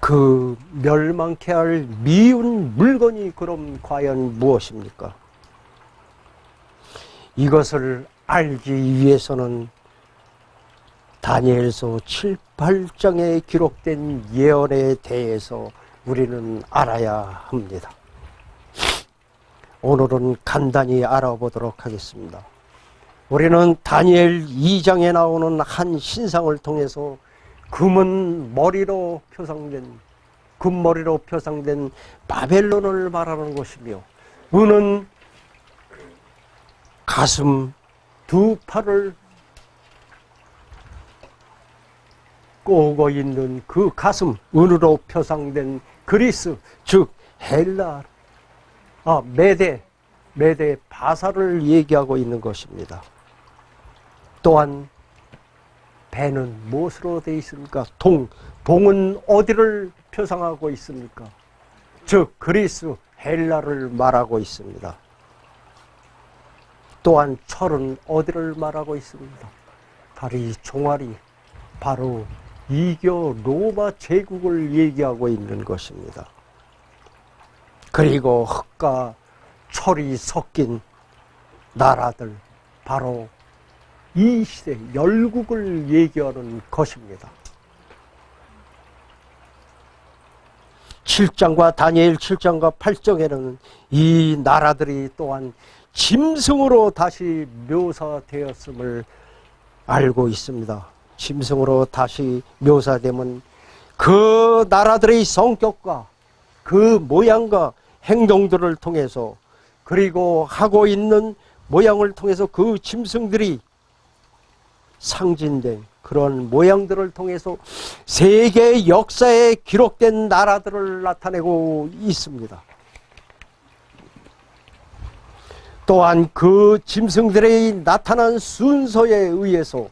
그 멸망케 할 미운 물건이 그럼 과연 무엇입니까? 이것을 알기 위해서는 다니엘서 7, 8장에 기록된 예언에 대해서 우리는 알아야 합니다. 오늘은 간단히 알아보도록 하겠습니다. 우리는 다니엘 2장에 나오는 한 신상을 통해서 금머리로 표상된 바벨론을 말하는 것이며, 은은 가슴 두 팔을 꼬고 있는 그 가슴, 은으로 표상된 그리스, 즉 헬라, 메데 바사를 얘기하고 있는 것입니다. 또한 배는 무엇으로 되어 있습니까? 동은 어디를 표상하고 있습니까? 즉 그리스, 헬라를 말하고 있습니다. 또한 철은 어디를 말하고 있습니다? 다리, 종아리, 바로 이교 로마 제국을 얘기하고 있는 것입니다. 그리고 흙과 철이 섞인 나라들, 바로 이 시대 열국을 얘기하는 것입니다. 7장과 다니엘 7장과 8장에는 이 나라들이 또한 짐승으로 다시 묘사되었음을 알고 있습니다. 짐승으로 다시 묘사되면 그 나라들의 성격과 그 모양과 행동들을 통해서, 그리고 하고 있는 모양을 통해서 그 짐승들이 상징된 그런 모양들을 통해서 세계 역사에 기록된 나라들을 나타내고 있습니다. 또한 그 짐승들의 나타난 순서에 의해서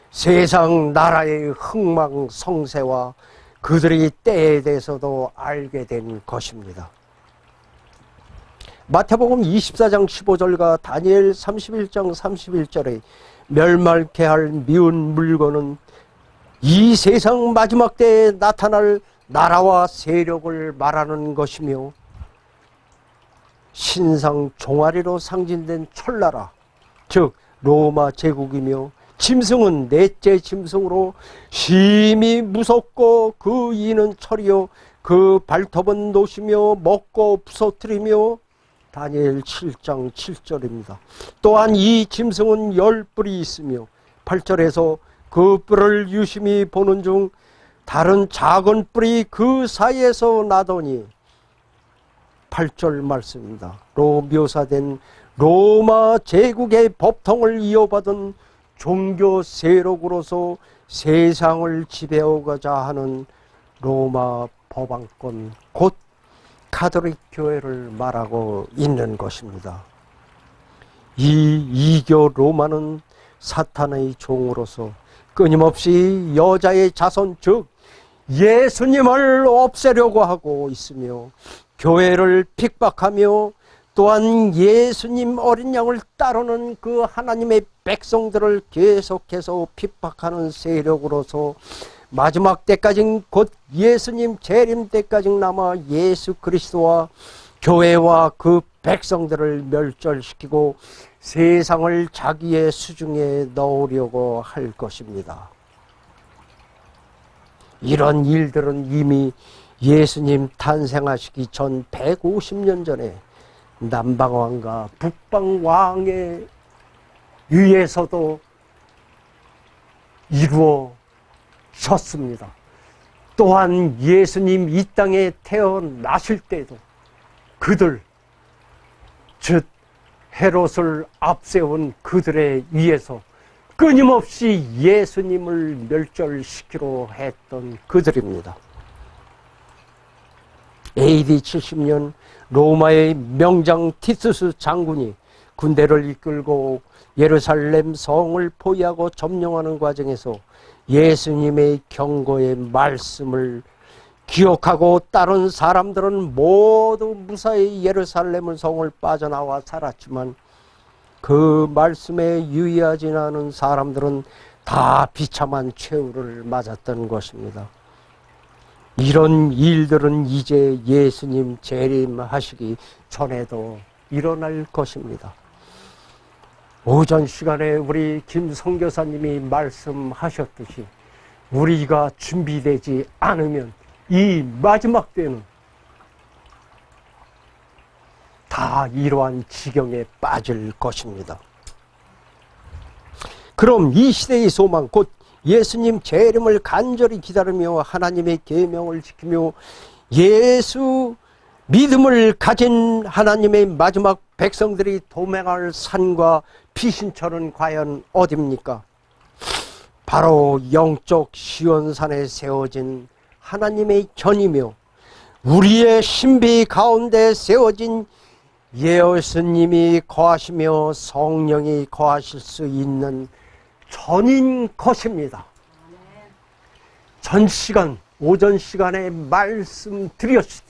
세상 나라의 흥망성쇠와 그들의 때에 대해서도 알게 된 것입니다. 마태복음 24장 15절과 다니엘 31장 31절에 멸망케 할 미운 물건은 이 세상 마지막 때에 나타날 나라와 세력을 말하는 것이며, 신상 종아리로 상징된 철나라, 즉 로마 제국이며, 짐승은 넷째 짐승으로 심히 무섭고 그 이는 철이요 그 발톱은 노시며 먹고 부서뜨리며, 다니엘 7장 7절입니다. 또한 이 짐승은 10뿔이 있으며 8절에서 그 뿔을 유심히 보는 중 다른 작은 뿔이 그 사이에서 나더니, 8절 말씀입니다. 로 묘사된 로마 제국의 법통을 이어받은 종교 세력으로서 세상을 지배하고자 하는 로마 법왕권, 곧 가톨릭 교회를 말하고 있는 것입니다. 이 이교 로마는 사탄의 종으로서 끊임없이 여자의 자손, 즉 예수님을 없애려고 하고 있으며, 교회를 핍박하며 또한 예수님 어린 양을 따르는 그 하나님의 백성들을 계속해서 핍박하는 세력으로서 마지막 때까지 곧 예수님 재림 때까지 남아 예수 그리스도와 교회와 그 백성들을 멸절시키고 세상을 자기의 수중에 넣으려고 할 것입니다. 이런 일들은 이미 예수님 탄생하시기 전 150년 전에 남방왕과 북방왕에 의해서도 이루어졌습니다. 또한 예수님 이 땅에 태어나실 때도 그들, 즉 헤롯을 앞세운 그들에 의해서 끊임없이 예수님을 멸절시키려 했던 그들입니다. AD 70년 로마의 명장 티투스 장군이 군대를 이끌고 예루살렘 성을 포위하고 점령하는 과정에서 예수님의 경고의 말씀을 기억하고 따른 사람들은 모두 무사히 예루살렘 성을 빠져나와 살았지만 그 말씀에 유의하지 않은 사람들은 다 비참한 최후를 맞았던 것입니다. 이런 일들은 이제 예수님 재림하시기 전에도 일어날 것입니다. 오전 시간에 우리 김 선교사님이 말씀하셨듯이 우리가 준비되지 않으면 이 마지막 때는 다 이러한 지경에 빠질 것입니다. 그럼 이 시대의 소망 곧 예수님 재림을 간절히 기다리며 하나님의 계명을 지키며 예수 믿음을 가진 하나님의 마지막 백성들이 도망할 산과 피신처는 과연 어디입니까? 바로 영적 시온산에 세워진 하나님의 견이며 우리의 신비 가운데 세워진 예수님이 거하시며 성령이 거하실 수 있는 전인 것입니다. 전 시간, 오전 시간에 말씀드렸듯이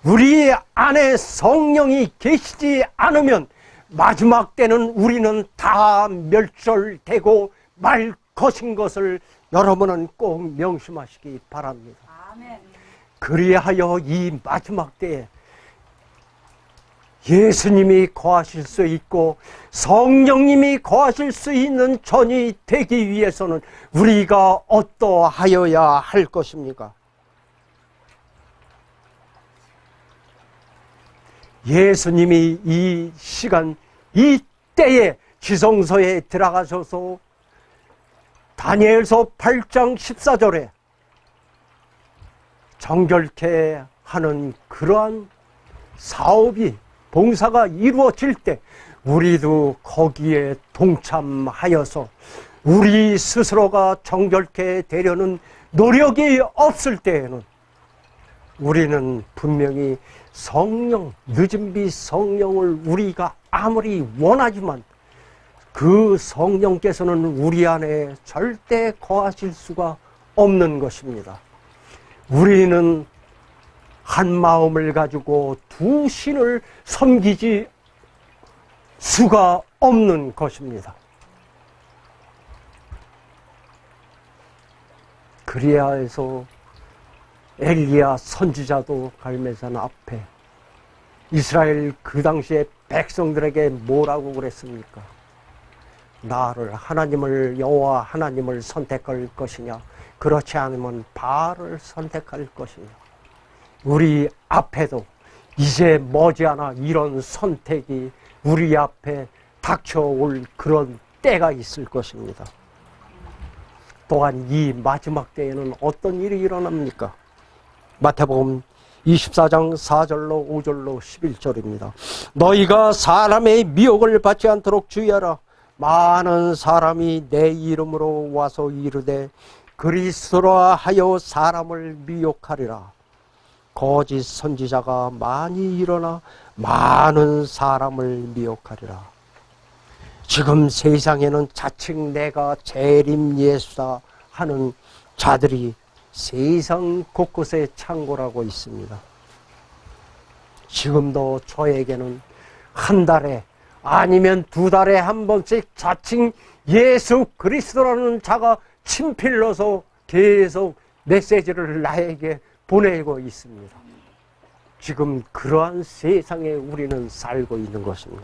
우리 안에 성령이 계시지 않으면 마지막 때는 우리는 다 멸절되고 말 것인 것을 여러분은 꼭 명심하시기 바랍니다. 아멘. 그리하여 이 마지막 때에 예수님이 거하실 수 있고 성령님이 거하실 수 있는 전이 되기 위해서는 우리가 어떠하여야 할 것입니까? 예수님이 이 시간, 이 때에 지성소에 들어가셔서 다니엘서 8장 14절에 정결케 하는 그러한 사업이 봉사가 이루어질 때 우리도 거기에 동참하여서 우리 스스로가 정결케 되려는 노력이 없을 때에는 우리는 분명히 성령, 늦은 비 성령을 우리가 아무리 원하지만 그 성령께서는 우리 안에 절대 거하실 수가 없는 것입니다. 우리는 한 마음을 가지고 두 신을 섬기지 수가 없는 것입니다. 그래야 해서 엘리야 선지자도 갈매산 앞에 이스라엘 그 당시에 백성들에게 뭐라고 그랬습니까? 나를 하나님을 여호와 하나님을 선택할 것이냐 그렇지 않으면 바알을 선택할 것이냐. 우리 앞에도 이제 머지않아 이런 선택이 우리 앞에 닥쳐올 그런 때가 있을 것입니다. 또한 이 마지막 때에는 어떤 일이 일어납니까? 마태복음 24장 4절로 5절로 11절입니다. 너희가 사람의 미혹을 받지 않도록 주의하라. 많은 사람이 내 이름으로 와서 이르되 그리스도라 하여 사람을 미혹하리라. 거짓 선지자가 많이 일어나 많은 사람을 미혹하리라. 지금 세상에는 자칭 내가 재림 예수다 하는 자들이 세상 곳곳에 창궐하고 있습니다. 지금도 저에게는 한 달에 아니면 두 달에 한 번씩 자칭 예수 그리스도라는 자가 친필러서 계속 메시지를 나에게 보내고 있습니다. 지금 그러한 세상에 우리는 살고 있는 것입니다.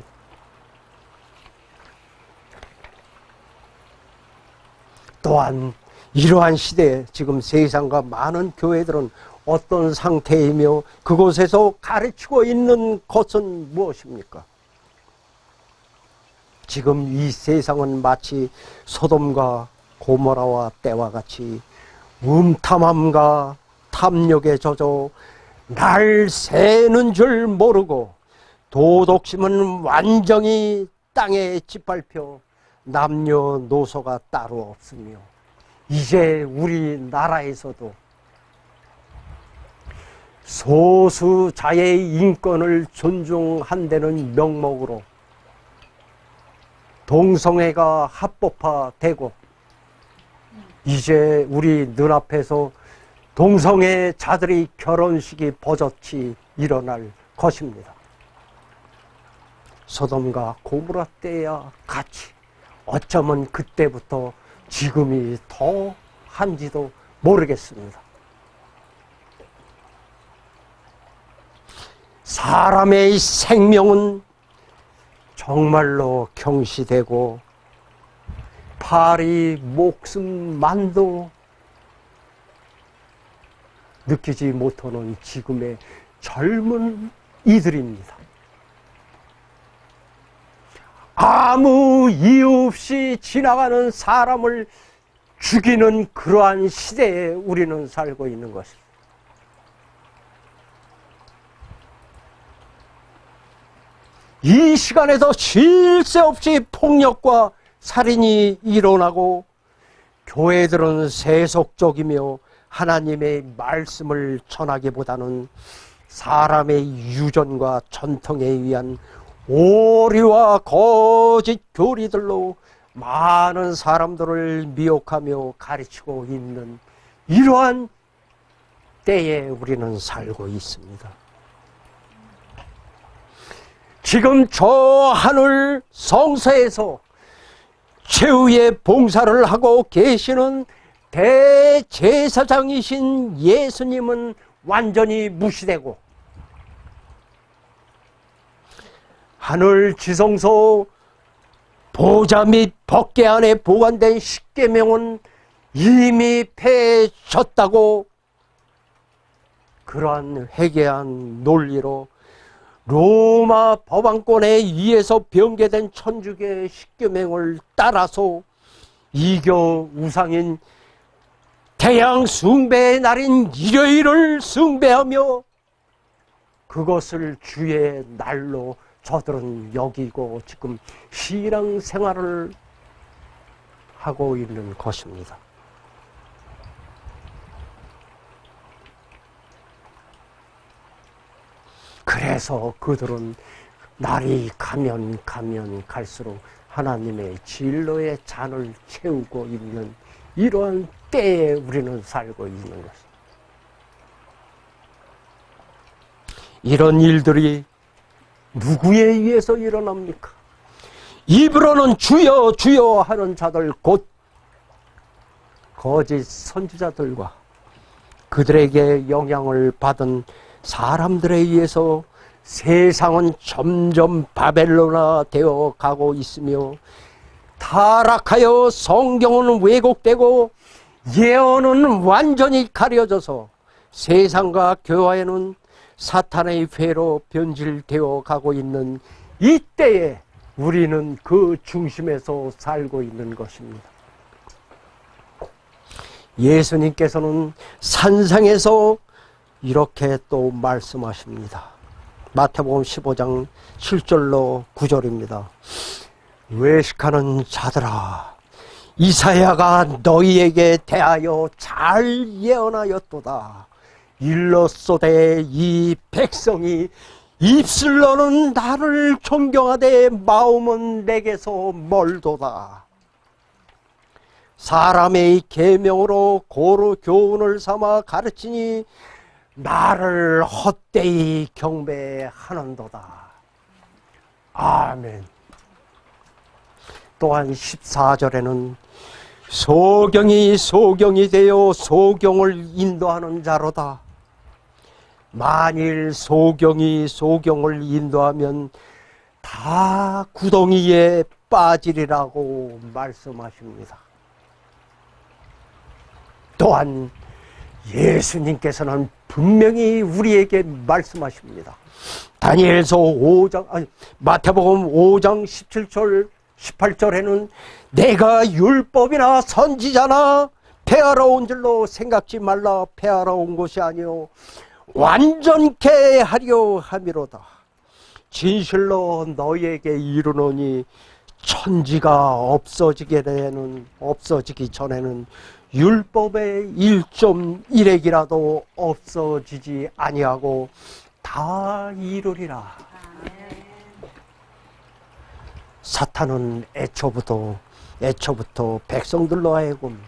또한 이러한 시대에 지금 세상과 많은 교회들은 어떤 상태이며 그곳에서 가르치고 있는 것은 무엇입니까? 지금 이 세상은 마치 소돔과 고모라와 때와 같이 음탐함과 탐욕에 젖어 날 새는 줄 모르고 도덕심은 완전히 땅에 짓밟혀 남녀노소가 따로 없으며 이제 우리나라에서도 소수자의 인권을 존중한다는 명목으로 동성애가 합법화되고 이제 우리 눈앞에서 동성애자들이 결혼식이 버젓이 일어날 것입니다. 소돔과 고모라 때와 같이 어쩌면 그때부터 지금이 더 한지도 모르겠습니다. 사람의 생명은 정말로 경시되고 파리 목숨만도 느끼지 못하는 지금의 젊은 이들입니다. 아무 이유 없이 지나가는 사람을 죽이는 그러한 시대에 우리는 살고 있는 것입니다. 이 시간에도 쉴 새 없이 폭력과 살인이 일어나고 교회들은 세속적이며 하나님의 말씀을 전하기보다는 사람의 유전과 전통에 의한 오리와 거짓 교리들로 많은 사람들을 미혹하며 가르치고 있는 이러한 때에 우리는 살고 있습니다. 지금 저 하늘 성서에서 최후의 봉사를 하고 계시는 대제사장이신 예수님은 완전히 무시되고 하늘 지성소 보좌 및 법궤 안에 보관된 십계명은 이미 폐해졌다고 그러한 회개한 논리로 로마 법왕권에 의해서 변개된 천주교의 십계명을 따라서 이교 우상인 태양 숭배의 날인 일요일을 숭배하며 그것을 주의 날로 저들은 여기고 지금 신앙생활을 하고 있는 것입니다. 그래서 그들은 날이 가면 갈수록 하나님의 진로의 잔을 채우고 있는 이러한 때에 우리는 살고 있는 것입니다. 이런 일들이 누구에 의해서 일어납니까? 입으로는 주여 주여 하는 자들 곧 거짓 선지자들과 그들에게 영향을 받은 사람들에 의해서 세상은 점점 바벨론화 되어 가고 있으며 타락하여 성경은 왜곡되고 예언은 완전히 가려져서 세상과 교회는 사탄의 회로 변질되어 가고 있는 이때에 우리는 그 중심에서 살고 있는 것입니다. 예수님께서는 산상에서 이렇게 또 말씀하십니다. 마태복음 15장 7절로 9절입니다. 외식하는 자들아, 이사야가 너희에게 대하여 잘 예언하였도다. 일러소되 이 백성이 입술로는 나를 존경하되 마음은 내게서 멀도다. 사람의 계명으로 고루 교훈을 삼아 가르치니 나를 헛되이 경배하는도다. 아멘. 또한 14절에는 소경이 되어 소경을 인도하는 자로다. 만일 소경을 인도하면 다 구덩이에 빠지리라고 말씀하십니다. 또한 예수님께서는 분명히 우리에게 말씀하십니다. 마태복음 5장 17절 18절에는 내가 율법이나 선지자나 폐하러 온 줄로 생각지 말라. 폐하러 온 것이 아니요 완전케 하려 함이로다. 진실로 너희에게 이르노니 천지가 없어지기 전에는 율법의 1.1핵이라도 없어지지 아니하고 다 이루리라. 사탄은 애초부터 백성들로 하여금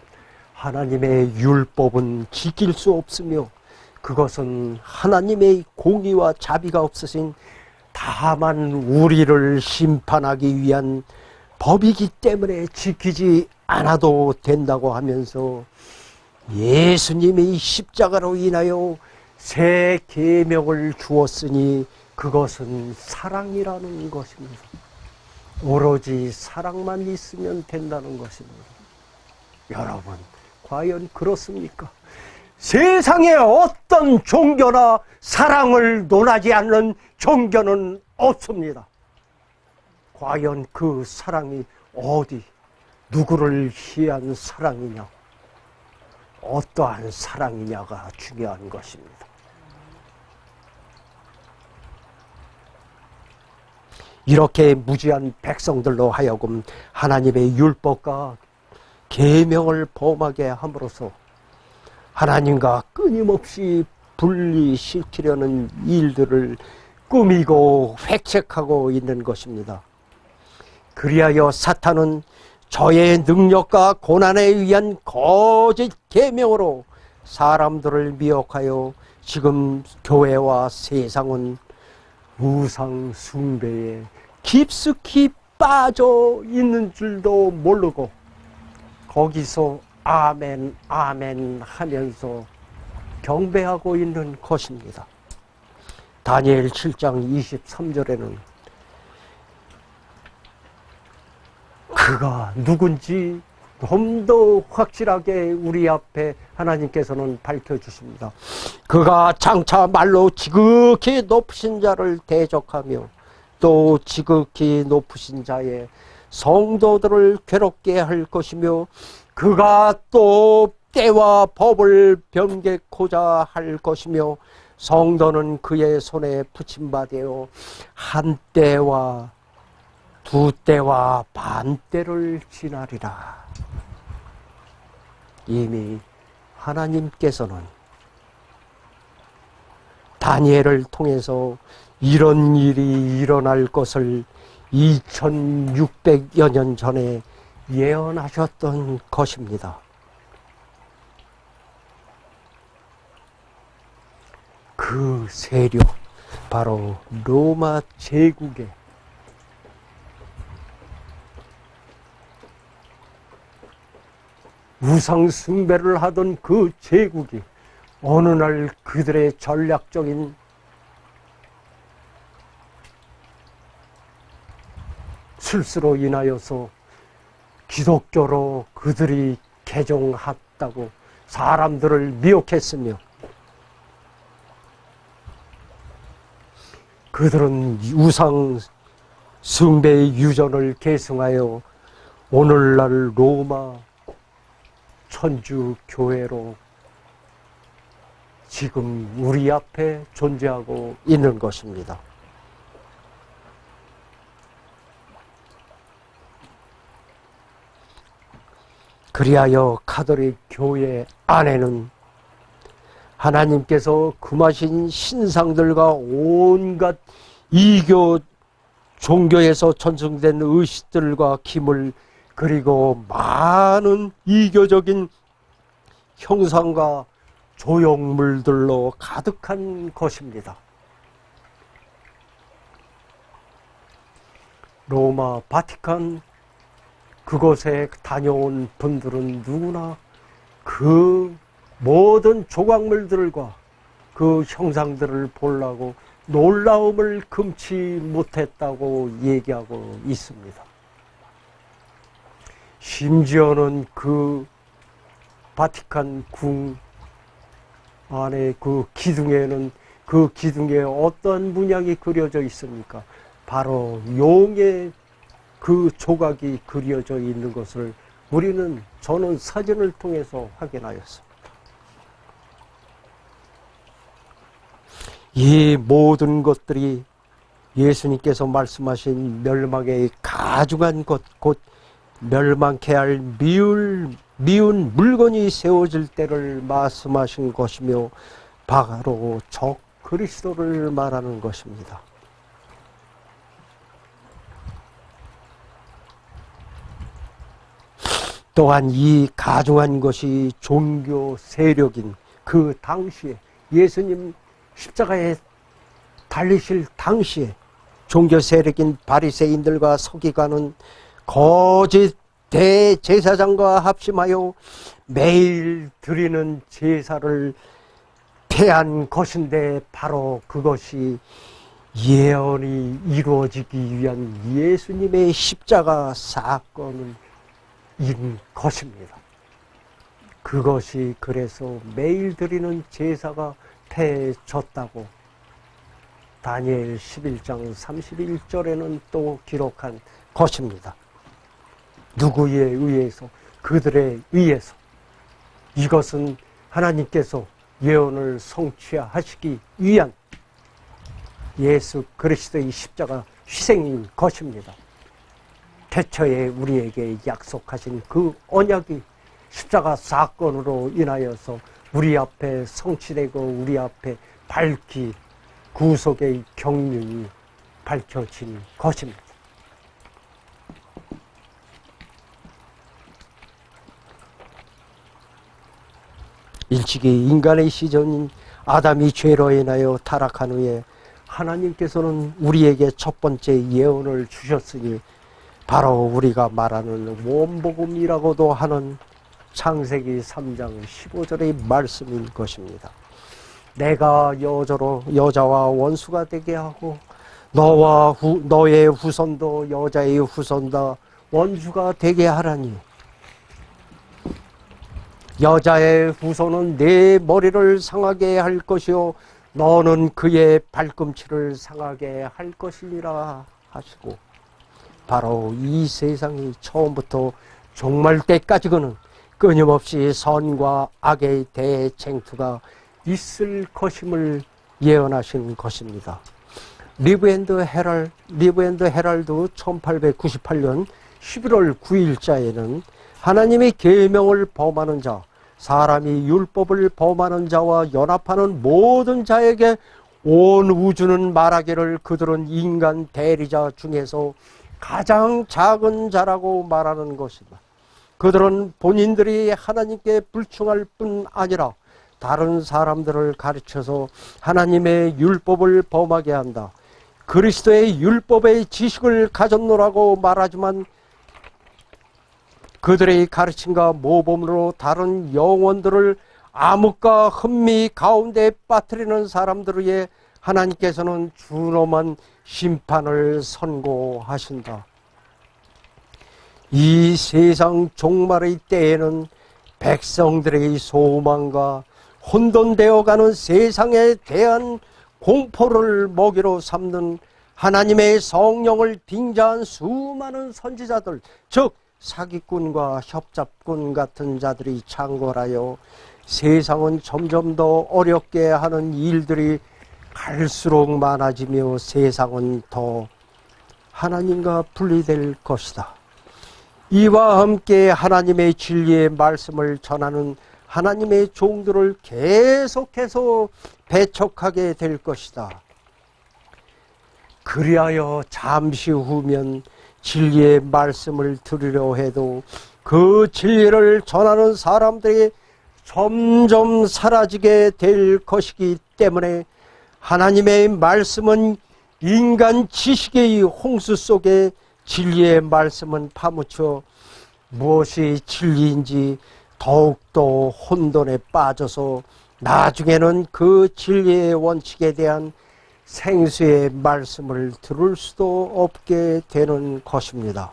하나님의 율법은 지킬 수 없으며 그것은 하나님의 공의와 자비가 없으신 다만 우리를 심판하기 위한 법이기 때문에 지키지 않아도 된다고 하면서 예수님이 십자가로 인하여 새 계명을 주었으니 그것은 사랑이라는 것입니다. 오로지 사랑만 있으면 된다는 것입니다. 여러분, 과연 그렇습니까? 세상에 어떤 종교나 사랑을 논하지 않는 종교는 없습니다. 과연 그 사랑이 어디, 누구를 위한 사랑이냐, 어떠한 사랑이냐가 중요한 것입니다. 이렇게 무지한 백성들로 하여금 하나님의 율법과 계명을 범하게 함으로써 하나님과 끊임없이 분리시키려는 일들을 꾸미고 획책하고 있는 것입니다. 그리하여 사탄은 저의 능력과 고난에 의한 거짓 계명으로 사람들을 미혹하여 지금 교회와 세상은 우상 숭배에 깊숙이 빠져 있는 줄도 모르고 거기서 아멘 아멘 하면서 경배하고 있는 것입니다. 다니엘 7장 23절에는 그가 누군지 좀 더 확실하게 우리 앞에 하나님께서는 밝혀주십니다. 그가 장차 말로 지극히 높으신 자를 대적하며 또 지극히 높으신 자의 성도들을 괴롭게 할 것이며 그가 또 때와 법을 변개코자 할 것이며 성도는 그의 손에 붙임바되어 한 때와 두 때와 반 때를 지나리라. 이미 하나님께서는 다니엘을 통해서 이런 일이 일어날 것을 2600여 년 전에 예언하셨던 것입니다. 그 세력, 바로 로마 제국의 우상 숭배를 하던 그 제국이 어느 날 그들의 전략적인 실수로 인하여서 기독교로 그들이 개종했다고 사람들을 미혹했으며 그들은 우상 숭배의 유전을 계승하여 오늘날 로마 천주교회로 지금 우리 앞에 존재하고 있는 것입니다. 그리하여 가톨릭 교회 안에는 하나님께서 금하신 신상들과 온갖 이교 종교에서 전승된 의식들과 기물 그리고 많은 이교적인 형상과 조형물들로 가득한 것입니다. 로마 바티칸 그곳에 다녀온 분들은 누구나 그 모든 조각물들과 그 형상들을 보려고 놀라움을 금치 못했다고 얘기하고 있습니다. 심지어는 그 바티칸 궁 안에 그 기둥에는 그 기둥에 어떤 문양이 그려져 있습니까? 바로 용의 그 조각이 그려져 있는 것을 저는 사진을 통해서 확인하였습니다. 이 모든 것들이 예수님께서 말씀하신 멸망의 가중한 것, 곧 멸망케 할 미운 물건이 세워질 때를 말씀하신 것이며 바로 적 그리스도를 말하는 것입니다. 또한 이 가중한 것이 종교 세력인 그 당시에 예수님 십자가에 달리실 당시에 종교 세력인 바리새인들과 서기관은 거짓 대제사장과 합심하여 매일 드리는 제사를 폐한 것인데 바로 그것이 예언이 이루어지기 위한 예수님의 십자가 사건을 인 것입니다. 그것이 그래서 매일 드리는 제사가 폐해졌다고 다니엘 11장 31절에는 또 기록한 것입니다. 누구에 의해서? 그들에 의해서. 이것은 하나님께서 예언을 성취하시기 위한 예수 그리스도의 십자가 희생인 것입니다. 태초에 우리에게 약속하신 그 언약이 십자가 사건으로 인하여서 우리 앞에 성취되고 우리 앞에 밝히 구속의 경륜이 밝혀진 것입니다. 일찍이 인간의 시절인 아담이 죄로 인하여 타락한 후에 하나님께서는 우리에게 첫 번째 예언을 주셨으니 바로 우리가 말하는 원복음이라고도 하는 창세기 3장 15절의 말씀인 것입니다. 내가 여자와 원수가 되게 하고 너의 후손도 여자의 후손다 원수가 되게 하라니 여자의 후손은 내 머리를 상하게 할 것이요 너는 그의 발꿈치를 상하게 할 것이니라 하시고 바로 이 세상이 처음부터 종말 때까지는 끊임없이 선과 악의 대쟁투가 있을 것임을 예언하신 것입니다. 리브 앤드 헤럴드 1898년 11월 9일자에는 하나님의 계명을 범하는 자, 사람이 율법을 범하는 자와 연합하는 모든 자에게 온 우주는 말하기를 그들은 인간 대리자 중에서 가장 작은 자라고 말하는 것이다. 그들은 본인들이 하나님께 불충할 뿐 아니라 다른 사람들을 가르쳐서 하나님의 율법을 범하게 한다. 그리스도의 율법의 지식을 가졌노라고 말하지만 그들의 가르침과 모범으로 다른 영혼들을 암흑과 흥미 가운데 빠뜨리는 사람들을 위해 하나님께서는 준엄한 심판을 선고하신다. 이 세상 종말의 때에는 백성들의 소망과 혼돈되어가는 세상에 대한 공포를 먹이로 삼는 하나님의 성령을 빙자한 수많은 선지자들, 즉 사기꾼과 협잡꾼 같은 자들이 창궐하여 세상은 점점 더 어렵게 하는 일들이 갈수록 많아지며 세상은 더 하나님과 분리될 것이다. 이와 함께 하나님의 진리의 말씀을 전하는 하나님의 종들을 계속해서 배척하게 될 것이다. 그리하여 잠시 후면 진리의 말씀을 들으려 해도 그 진리를 전하는 사람들이 점점 사라지게 될 것이기 때문에 하나님의 말씀은 인간 지식의 홍수 속에 진리의 말씀은 파묻혀 무엇이 진리인지 더욱더 혼돈에 빠져서 나중에는 그 진리의 원칙에 대한 생수의 말씀을 들을 수도 없게 되는 것입니다.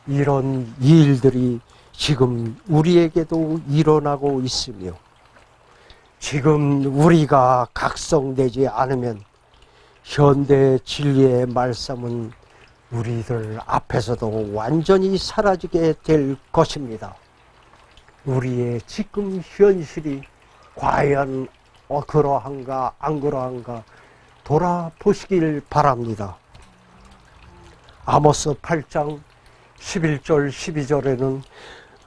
이런 일들이 지금 우리에게도 일어나고 있으며, 지금 우리가 각성되지 않으면 현대 진리의 말씀은 우리들 앞에서도 완전히 사라지게 될 것입니다. 우리의 지금 현실이 과연 그러한가 안 그러한가 돌아보시길 바랍니다. 아모스 8장 11절 12절에는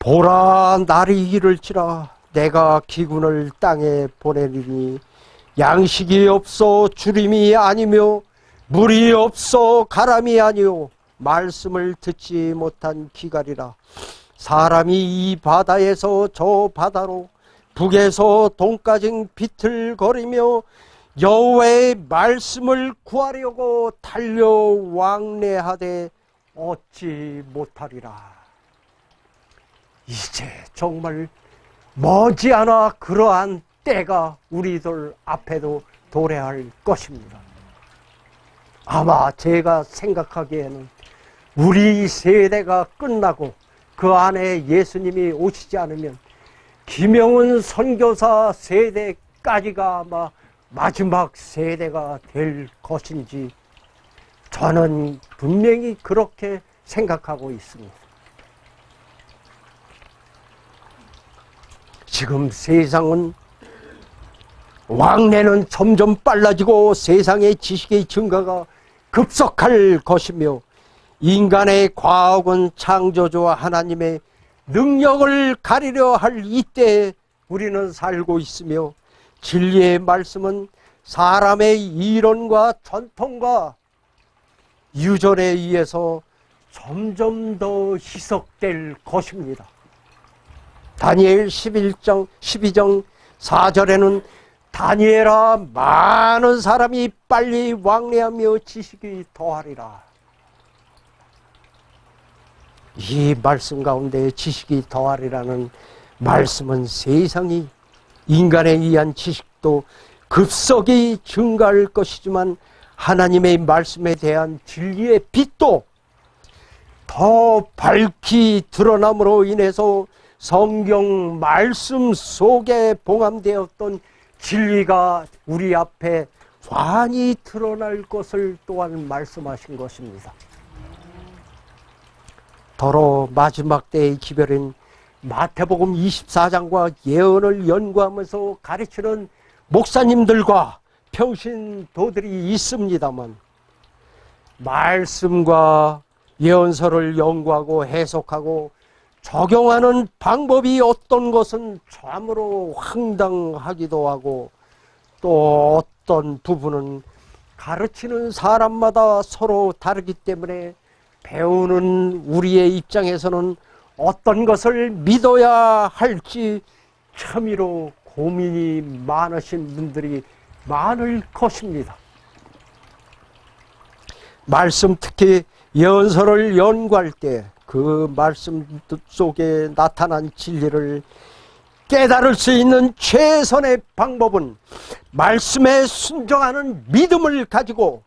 보라, 날이 이를지라 내가 기근을 땅에 보내리니 양식이 없어 주림이 아니며 물이 없어 가람이 아니요 말씀을 듣지 못한 기갈이라. 사람이 이 바다에서 저 바다로 북에서 동까지 비틀거리며 여호와의 말씀을 구하려고 달려 왕래하되 얻지 못하리라. 이제 정말 머지않아 그러한 때가 우리들 앞에도 도래할 것입니다. 아마 제가 생각하기에는 우리 세대가 끝나고 그 안에 예수님이 오시지 않으면 김영은 선교사 세대까지가 아마 마지막 세대가 될 것인지 저는 분명히 그렇게 생각하고 있습니다. 지금 세상은 왕래는 점점 빨라지고 세상의 지식의 증가가 급속할 것이며 인간의 과학은 창조주와 하나님의 능력을 가리려 할 이때에 우리는 살고 있으며 진리의 말씀은 사람의 이론과 전통과 유전에 의해서 점점 더 희석될 것입니다. 다니엘 12장 4절에는 다니엘아, 많은 사람이 빨리 왕래하며 지식이 더하리라. 이 말씀 가운데 지식이 더하리라는 말씀은 세상이 인간에 의한 지식도 급속히 증가할 것이지만 하나님의 말씀에 대한 진리의 빛도 더 밝히 드러남으로 인해서 성경 말씀 속에 봉함되었던 진리가 우리 앞에 환히 드러날 것을 또한 말씀하신 것입니다. 더러 마지막 때의 기별인 마태복음 24장과 예언을 연구하면서 가르치는 목사님들과 평신도들이 있습니다만 말씀과 예언서를 연구하고 해석하고 적용하는 방법이 어떤 것은 참으로 황당하기도 하고 또 어떤 부분은 가르치는 사람마다 서로 다르기 때문에 배우는 우리의 입장에서는 어떤 것을 믿어야 할지 참으로 고민이 많으신 분들이 많을 것입니다. 말씀, 특히 예언서를 연구할 때 그 말씀 속에 나타난 진리를 깨달을 수 있는 최선의 방법은 말씀에 순종하는 믿음을 가지고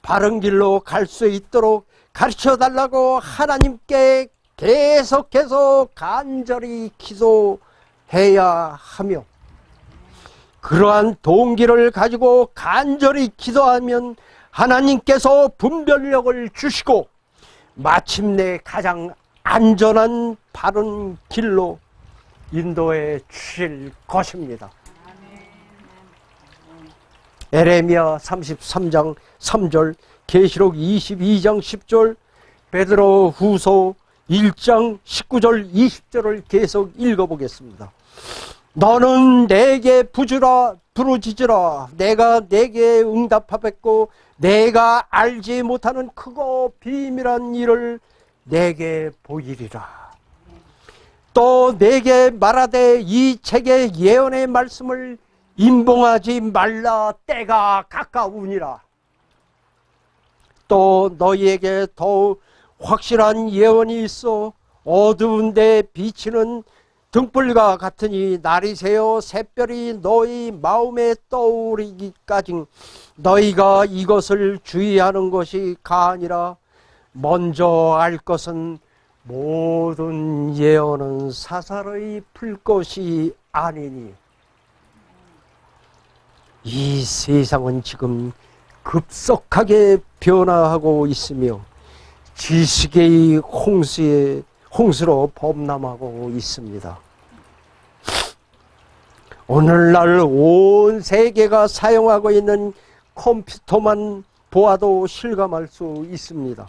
바른 길로 갈 수 있도록 가르쳐달라고 하나님께 계속해서 간절히 기도해야 하며, 그러한 동기를 가지고 간절히 기도하면 하나님께서 분별력을 주시고 마침내 가장 안전한 바른 길로 인도해 주실 것입니다. 에레미야 33장 3절, 계시록 22장 10절, 베드로 후서 1장 19절 20절을 계속 읽어보겠습니다. 너는 내게 부르짖으라. 내가 내게 응답하겠고 내가 알지 못하는 크고 비밀한 일을 내게 보이리라. 또 내게 말하되 이 책의 예언의 말씀을 임봉하지 말라. 때가 가까우니라. 또 너희에게 더욱 확실한 예언이 있어 어두운 데 비치는 등불과 같으니 날이 새어 샛별이 너희 마음에 떠오르기까지 너희가 이것을 주의하는 것이 가아니라. 먼저 알 것은 모든 예언은 사사로이 풀 것이 아니니. 이 세상은 지금 급속하게 변화하고 있으며 지식의 홍수로 범람하고 있습니다. 오늘날 온 세계가 사용하고 있는 컴퓨터만 보아도 실감할 수 있습니다.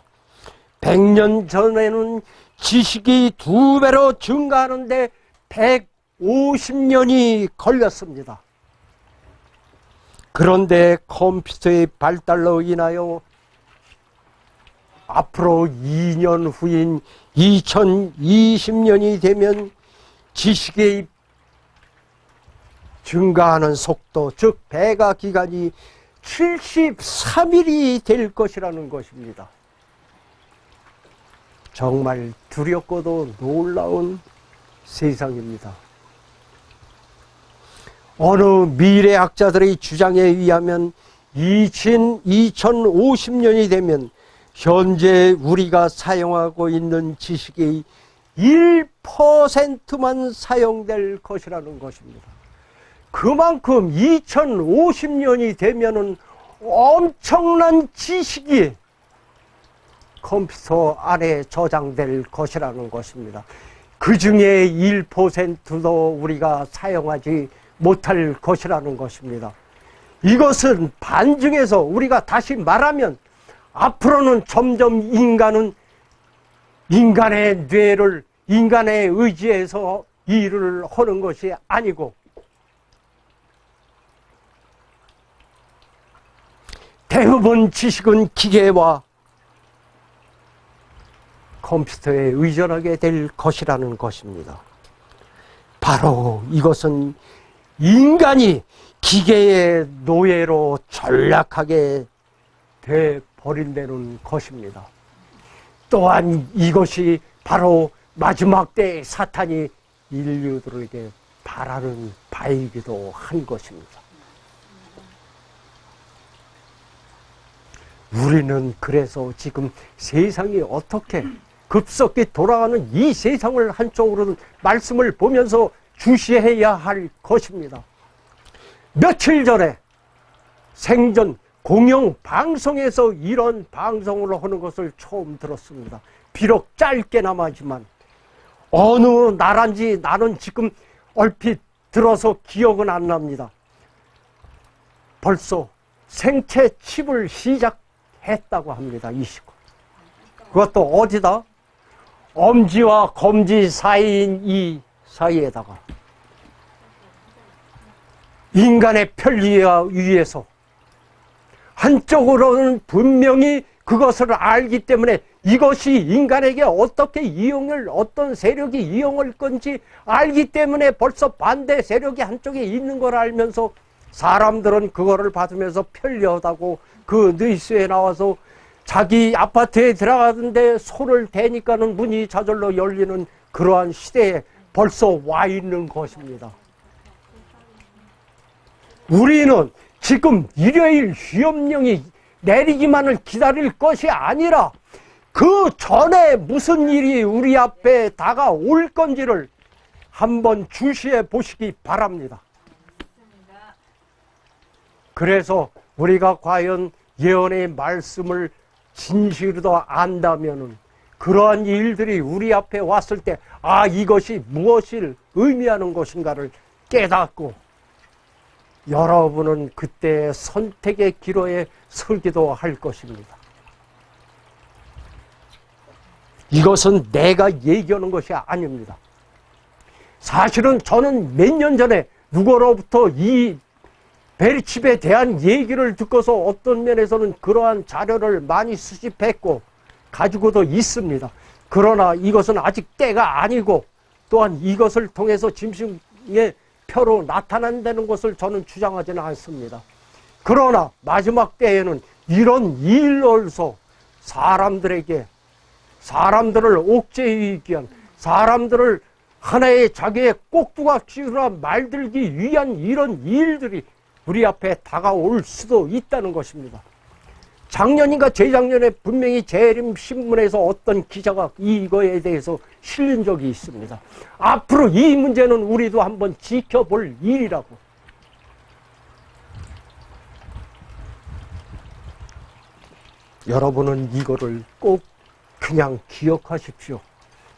100년 전에는 지식이 2배로 증가하는데 150년이 걸렸습니다. 그런데 컴퓨터의 발달로 인하여 앞으로 2년 후인 2020년이 되면 지식의 증가하는 속도, 즉 배가 기간이 73일이 될 것이라는 것입니다. 정말 두렵고도 놀라운 세상입니다. 어느 미래학자들의 주장에 의하면 2050년이 되면 현재 우리가 사용하고 있는 지식의 1%만 사용될 것이라는 것입니다. 그만큼 2050년이 되면은 엄청난 지식이 컴퓨터 안에 저장될 것이라는 것입니다. 그 중에 1%도 우리가 사용하지 못할 것이라는 것입니다. 이것은 반증해서 우리가 다시 말하면 앞으로는 점점 인간은 인간의 뇌를 인간의 의지에서 일을 하는 것이 아니고 대부분 지식은 기계와 컴퓨터에 의존하게 될 것이라는 것입니다. 바로 이것은 인간이 기계의 노예로 전락하게 되버린다는 것입니다. 또한 이것이 바로 마지막 때의 사탄이 인류들에게 바라는 바이기도 한 것입니다. 우리는 그래서 지금 세상이 어떻게 급속히 돌아가는 이 세상을 한쪽으로는 말씀을 보면서 주시해야 할 것입니다. 며칠 전에 생전 공영 방송에서 이런 방송을 하는 것을 처음 들었습니다. 비록 짧게나마지만 어느 나라인지 나는 지금 얼핏 들어서 기억은 안 납니다. 벌써 생체 칩을 시작했다고 합니다. 이 시국. 그것도 어디다? 엄지와 검지 사이인 이 사이에다가 인간의 편리에 위해서 한쪽으로는 분명히 그것을 알기 때문에 이것이 인간에게 어떻게 이용을 어떤 세력이 이용할 건지 알기 때문에 벌써 반대 세력이 한쪽에 있는 걸 알면서 사람들은 그거를 받으면서 편리하다고 그 뉴스에 나와서 자기 아파트에 들어가는데 손을 대니까는 문이 저절로 열리는 그러한 시대에 벌써 와 있는 것입니다. 우리는 지금 일요일 휴업령이 내리기만을 기다릴 것이 아니라 그 전에 무슨 일이 우리 앞에 다가올 건지를 한번 주시해 보시기 바랍니다. 그래서 우리가 과연 예언의 말씀을 진실로 안다면은 그러한 일들이 우리 앞에 왔을 때 이것이 무엇을 의미하는 것인가를 깨닫고 여러분은 그때 선택의 기로에 서기도 할 것입니다. 이것은 내가 얘기하는 것이 아닙니다. 사실은 저는 몇 년 전에 누구로부터 이 베리칩에 대한 얘기를 듣고서 어떤 면에서는 그러한 자료를 많이 수집했고 가지고도 있습니다. 그러나 이것은 아직 때가 아니고 또한 이것을 통해서 짐승의 표로 나타난다는 것을 저는 주장하지는 않습니다. 그러나 마지막 때에는 이런 일로서 사람들을 옥죄이기 위한, 사람들을 하나의 자기의 꼭두각시로 말들기 위한 이런 일들이 우리 앞에 다가올 수도 있다는 것입니다. 작년인가 재작년에 분명히 재림신문에서 어떤 기자가 이거에 대해서 실린 적이 있습니다. 앞으로 이 문제는 우리도 한번 지켜볼 일이라고. 여러분은 이거를 꼭 그냥 기억하십시오.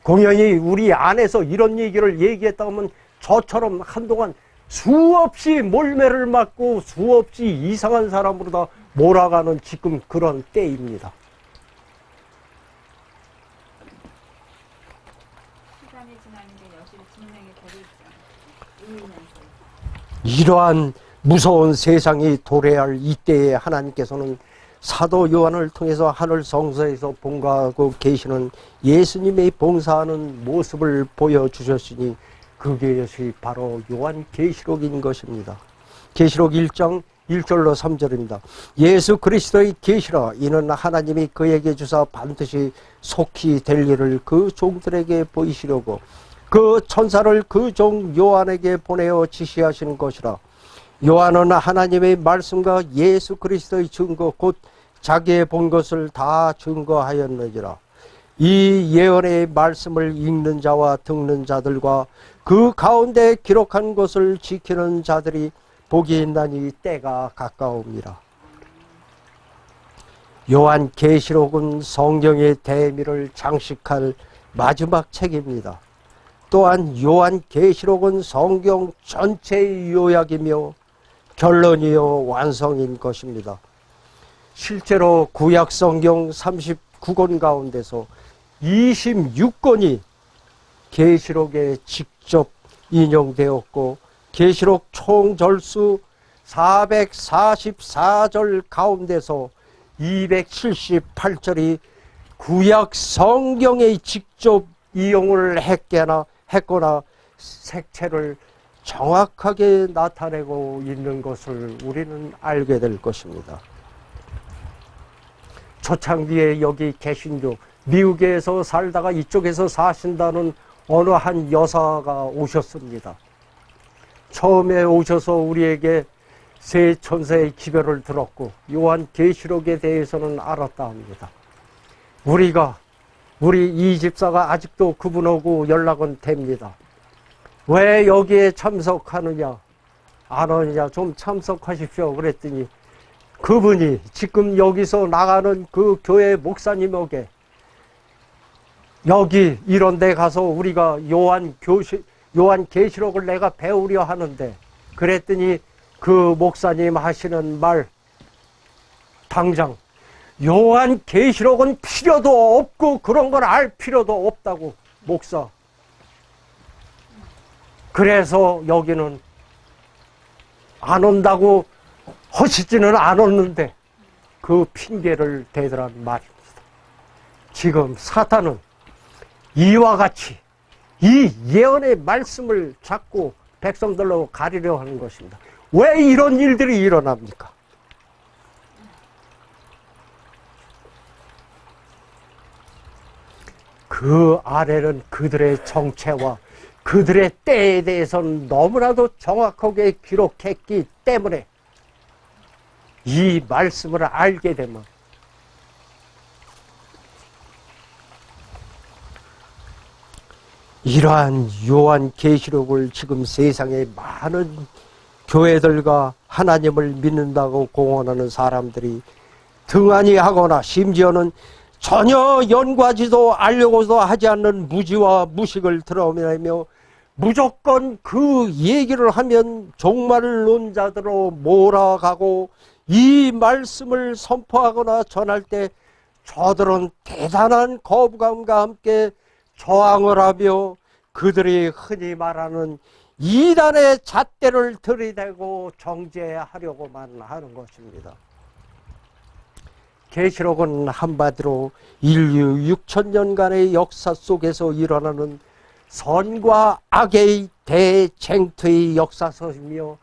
공연히 우리 안에서 이런 얘기를 얘기했다 하면 저처럼 한동안 수없이 몰매를 맞고 수없이 이상한 사람으로 다 몰아가는 지금 그런 때입니다. 시간이 지나는데 여실히 증명이 되고 있죠. 이러한 무서운 세상이 도래할 이때에 하나님께서는 사도 요한을 통해서 하늘 성서에서 봉사하고 계시는 예수님의 봉사하는 모습을 보여주셨으니 그것이 바로 요한계시록인 것입니다. 계시록 1장 1절로 3절입니다. 예수 그리스도의 계시라. 이는 하나님이 그에게 주사 반드시 속히 될 일을 그 종들에게 보이시려고 그 천사를 그 종 요한에게 보내어 지시하시는 것이라. 요한은 하나님의 말씀과 예수 그리스도의 증거 곧 자기의 본 것을 다 증거하였느니라. 이 예언의 말씀을 읽는 자와 듣는 자들과 그 가운데 기록한 것을 지키는 자들이 복이 있나니 때가 가까웁니다. 요한계시록은 성경의 대미를 장식할 마지막 책입니다. 또한 요한계시록은 성경 전체의 요약이며 결론이요 완성인 것입니다. 실제로 구약 성경 39권 가운데서 26권이 계시록에 직접 인용되었고 계시록 총 절수 444절 가운데서 278절이 구약 성경에 직접 이용을 했거나 색채를 정확하게 나타내고 있는 것을 우리는 알게 될 것입니다. 초창기에 여기 계신 중 미국에서 살다가 이쪽에서 사신다는 어느 한 여사가 오셨습니다. 처음에 오셔서 우리에게 세 천사의 기별을 들었고 요한계시록에 대해서는 알았다 합니다. 우리 이 집사가 아직도 그분하고 연락은 됩니다. 왜 여기에 참석하느냐 안 오느냐 좀 참석하십시오 그랬더니 그분이 지금 여기서 나가는 그 교회 목사님에게 여기 이런 데 가서 우리가 요한계시록을 내가 배우려 하는데 그랬더니 그 목사님 하시는 말 당장 요한계시록은 필요도 없고 그런 걸 알 필요도 없다고 목사. 그래서 여기는 안 온다고 하시지는 않았는데 그 핑계를 대더란 말입니다. 지금 사탄은 이와 같이 이 예언의 말씀을 잡고 백성들로 가리려 하는 것입니다. 왜 이런 일들이 일어납니까? 그 아래는 그들의 정체와 그들의 때에 대해서는 너무나도 정확하게 기록했기 때문에 이 말씀을 알게 되면 이러한 요한계시록을 지금 세상의 많은 교회들과 하나님을 믿는다고 공언하는 사람들이 등한히 하거나 심지어는 전혀 연구하지도 알려고도 하지 않는 무지와 무식을 드러내며 무조건 그 얘기를 하면 종말론자들로 몰아가고 이 말씀을 선포하거나 전할 때 저들은 대단한 거부감과 함께 저항을 하며 그들이 흔히 말하는 이단의 잣대를 들이대고 정죄하려고만 하는 것입니다. 계시록은 한마디로 인류 6천년간의 역사 속에서 일어나는 선과 악의 대쟁투의 역사서이며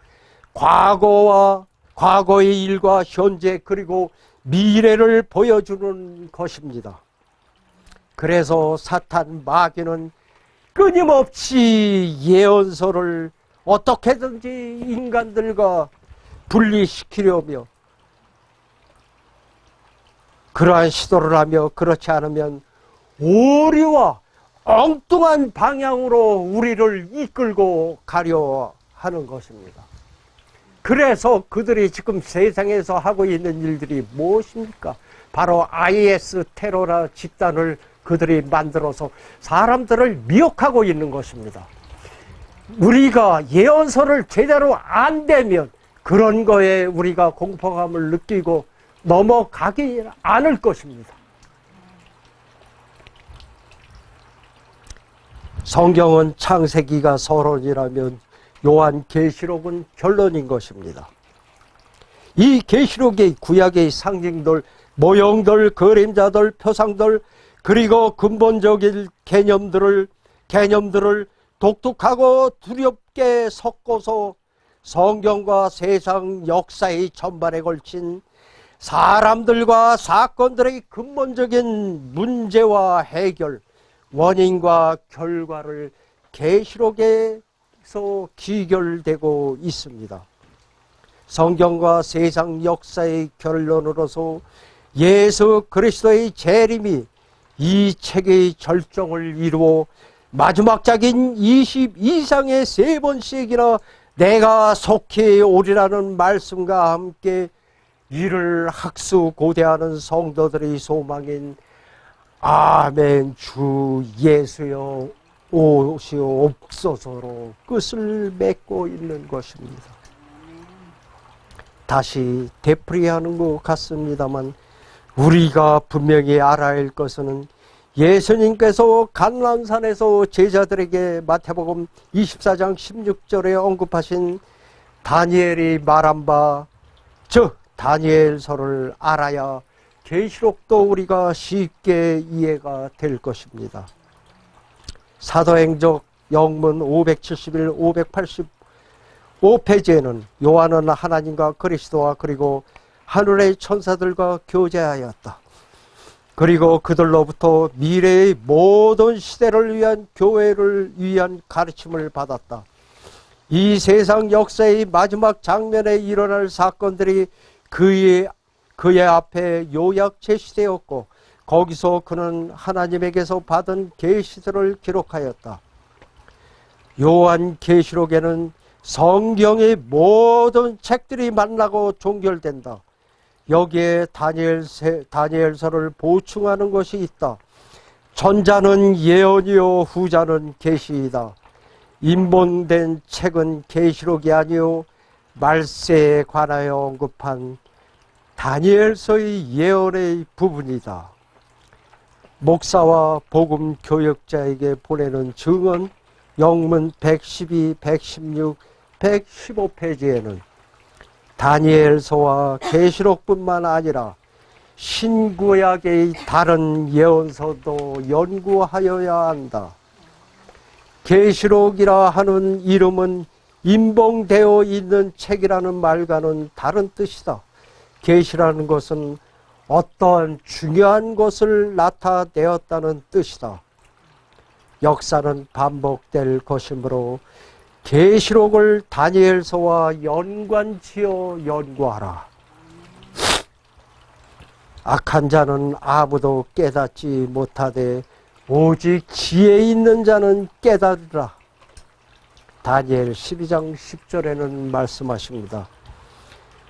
과거의 일과 현재 그리고 미래를 보여주는 것입니다. 그래서 사탄 마귀는 끊임없이 예언서를 어떻게든지 인간들과 분리시키려며 그러한 시도를 하며, 그렇지 않으면 오류와 엉뚱한 방향으로 우리를 이끌고 가려 하는 것입니다. 그래서 그들이 지금 세상에서 하고 있는 일들이 무엇입니까? 바로 IS 테러라 집단을 그들이 만들어서 사람들을 미혹하고 있는 것입니다. 우리가 예언서를 제대로 안 되면 그런 거에 우리가 공포감을 느끼고 넘어가기 않을 것입니다. 성경은 창세기가 서론이라면 요한계시록은 결론인 것입니다. 이 계시록의 구약의 상징들, 모형들, 그림자들, 표상들, 그리고 근본적인 개념들을 독특하고 두렵게 섞어서 성경과 세상 역사의 전반에 걸친 사람들과 사건들의 근본적인 문제와 해결, 원인과 결과를 계시록에서 기결되고 있습니다. 성경과 세상 역사의 결론으로서 예수 그리스도의 재림이 이 책의 절정을 이루어 마지막 장인 22장의 세 번씩이나 내가 속히 오리라는 말씀과 함께 이를 학수고대하는 성도들의 소망인 아멘 주 예수여 오시옵소서로 끝을 맺고 있는 것입니다. 다시 되풀이하는 것 같습니다만 우리가 분명히 알아야 할 것은 예수님께서 감람산에서 제자들에게 마태복음 24장 16절에 언급하신 다니엘이 말한 바, 즉 다니엘서를 알아야 계시록도 우리가 쉽게 이해가 될 것입니다. 사도행적 영문 571, 585페이지에는 요한은 하나님과 그리스도와 그리고 하늘의 천사들과 교제하였다. 그리고 그들로부터 미래의 모든 시대를 위한 교회를 위한 가르침을 받았다. 이 세상 역사의 마지막 장면에 일어날 사건들이 그의 앞에 요약 제시되었고 거기서 그는 하나님에게서 받은 계시들을 기록하였다. 요한 계시록에는 성경의 모든 책들이 만나고 종결된다. 여기에 다니엘서를 보충하는 것이 있다. 전자는 예언이요 후자는 계시이다. 인본된 책은 계시록이 아니요 말세에 관하여 언급한 다니엘서의 예언의 부분이다. 목사와 복음 교역자에게 보내는 증언 영문 112, 116, 115페이지에는 다니엘서와 계시록뿐만 아니라 신구약의 다른 예언서도 연구하여야 한다. 계시록이라 하는 이름은 인봉되어 있는 책이라는 말과는 다른 뜻이다. 계시라는 것은 어떠한 중요한 것을 나타내었다는 뜻이다. 역사는 반복될 것이므로 계시록을 다니엘서와 연관지어 연구하라. 악한 자는 아무도 깨닫지 못하되 오직 지혜 있는 자는 깨달으라. 다니엘 12장 10절에는 말씀하십니다.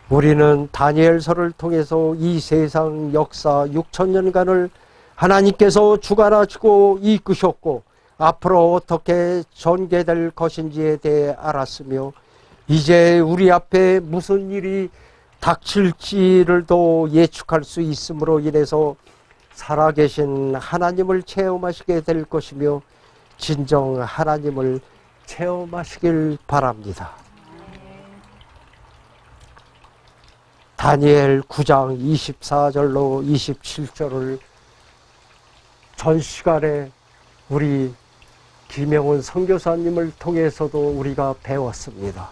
우리는 다니엘서를 통해서 이 세상 역사 6천년간을 하나님께서 주관하시고 이끄셨고 앞으로 어떻게 전개될 것인지에 대해 알았으며 이제 우리 앞에 무슨 일이 닥칠지를 도 예측할 수 있음으로 인해서 살아계신 하나님을 체험하시게 될 것이며 진정 하나님을 체험하시길 바랍니다. 다니엘 9장 24절로 27절을 전 시간에 우리 김영훈 선교사님을 통해서도 우리가 배웠습니다.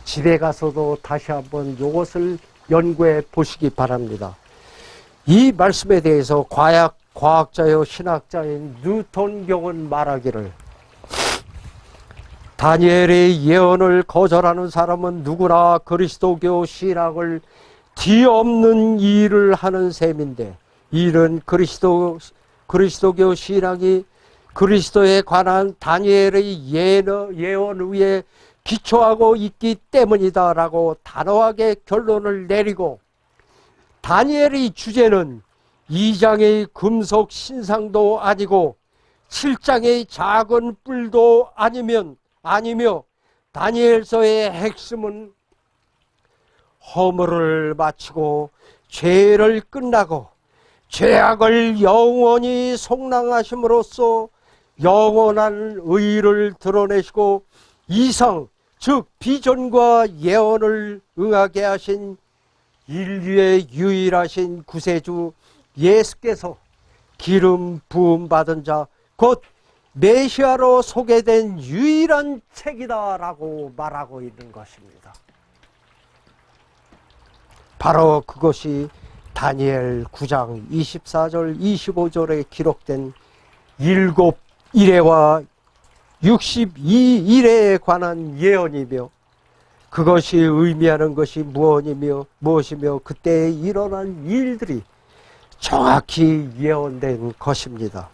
집에 가서도 다시 한번 이것을 연구해 보시기 바랍니다. 이 말씀에 대해서 과학자요 신학자인 뉴턴 경은 말하기를, 다니엘의 예언을 거절하는 사람은 누구나 그리스도교 신학을 뒤엎는 일을 하는 셈인데, 이는 그리스도교 신학이 그리스도에 관한 다니엘의 예언 위에 기초하고 있기 때문이다라고 단호하게 결론을 내리고, 다니엘의 주제는 2장의 금속 신상도 아니고 7장의 작은 뿔도 아니며, 다니엘서의 핵심은 허물을 마치고 죄를 끝나고 죄악을 영원히 속량하심으로써 영원한 의를 드러내시고 이상, 즉 비전과 예언을 응하게 하신 인류의 유일하신 구세주 예수께서 기름 부음 받은 자, 곧 메시아로 소개된 유일한 책이다라고 말하고 있는 것입니다. 바로 그것이 다니엘 9장 24절 25절에 기록된 7일에와 62일에 관한 예언이며, 그것이 의미하는 것이 무엇이며 그때 일어난 일들이 정확히 예언된 것입니다.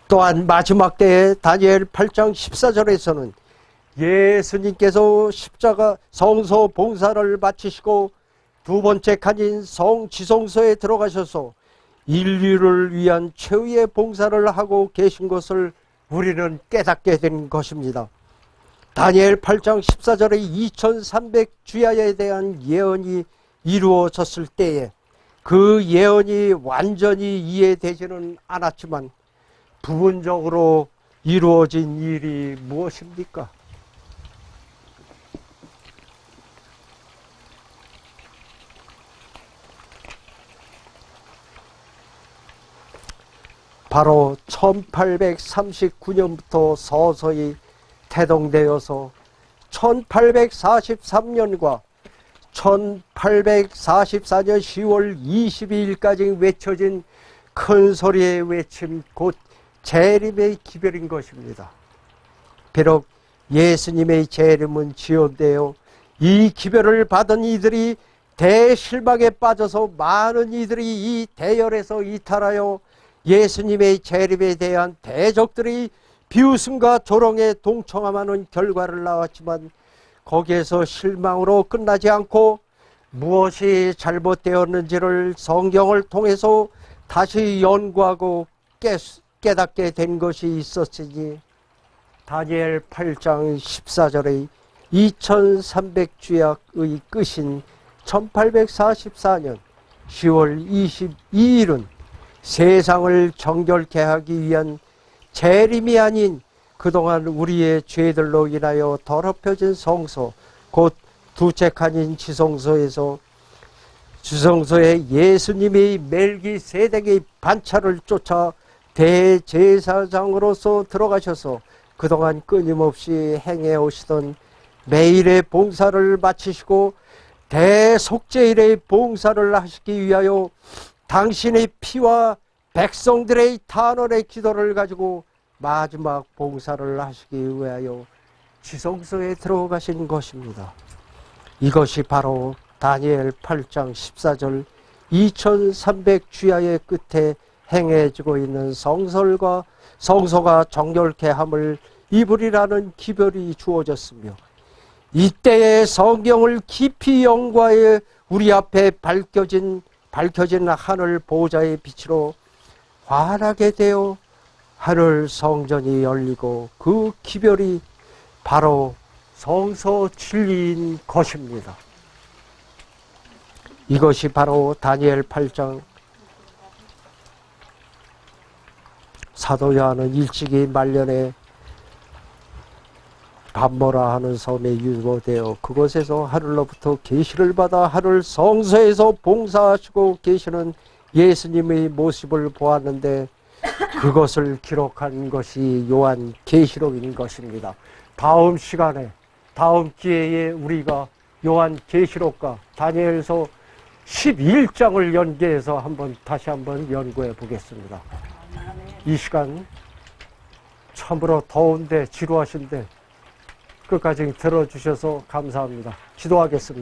또한 마지막 때에 다니엘 8장 14절에서는 예수님께서 십자가 성소 봉사를 마치시고 두 번째 칸인 성지성소에 들어가셔서 인류를 위한 최후의 봉사를 하고 계신 것을 우리는 깨닫게 된 것입니다. 다니엘 8장 14절의 2300주야에 대한 예언이 이루어졌을 때에 그 예언이 완전히 이해되지는 않았지만 부분적으로 이루어진 일이 무엇입니까? 바로 1839년부터 서서히 태동되어서 1843년과 1844년 10월 22일까지 외쳐진 큰 소리의 외침, 곧 재림의 기별인 것입니다. 비록 예수님의 재림은 지연되어 이 기별을 받은 이들이 대실망에 빠져서 많은 이들이 이 대열에서 이탈하여 예수님의 재림에 대한 대적들이 비웃음과 조롱에 동청함하는 결과를 낳았지만, 거기에서 실망으로 끝나지 않고 무엇이 잘못되었는지를 성경을 통해서 다시 연구하고 깨닫게 된 것이 있었으니, 다니엘 8장 14절의 2300주약의 끝인 1844년 10월 22일은 세상을 정결케 하기 위한 재림이 아닌 그동안 우리의 죄들로 인하여 더럽혀진 성소, 곧 두째 칸인 지성소에 예수님이 멜기세덱의 반차를 쫓아 대제사장으로서 들어가셔서 그동안 끊임없이 행해 오시던 매일의 봉사를 마치시고 대속죄일의 봉사를 하시기 위하여 당신의 피와 백성들의 탄원의 기도를 가지고 마지막 봉사를 하시기 위하여 지성소에 들어가신 것입니다. 이것이 바로 다니엘 8장 14절 2300주야의 끝에 행해지고 있는 성소가 정결케 함을 입으리라는 기별이 주어졌으며, 이때의 성경을 깊이 연구하여 우리 앞에 밝혀진 하늘 보호자의 빛으로 환하게 되어 하늘 성전이 열리고 그 기별이 바로 성소 진리인 것입니다. 이것이 바로 다니엘 8장, 사도 요한은 일찍이 말년에 밤모라 하는 섬에 유보되어 그곳에서 하늘로부터 계시를 받아 하늘 성소에서 봉사하시고 계시는 예수님의 모습을 보았는데, 그것을 기록한 것이 요한 계시록인 것입니다. 다음 시간에, 다음 기회에 우리가 요한 계시록과 다니엘서 11장을 연계해서 다시 한번 연구해 보겠습니다. 이 시간 참으로 더운데 지루하신데 끝까지 들어주셔서 감사합니다. 기도하겠습니다.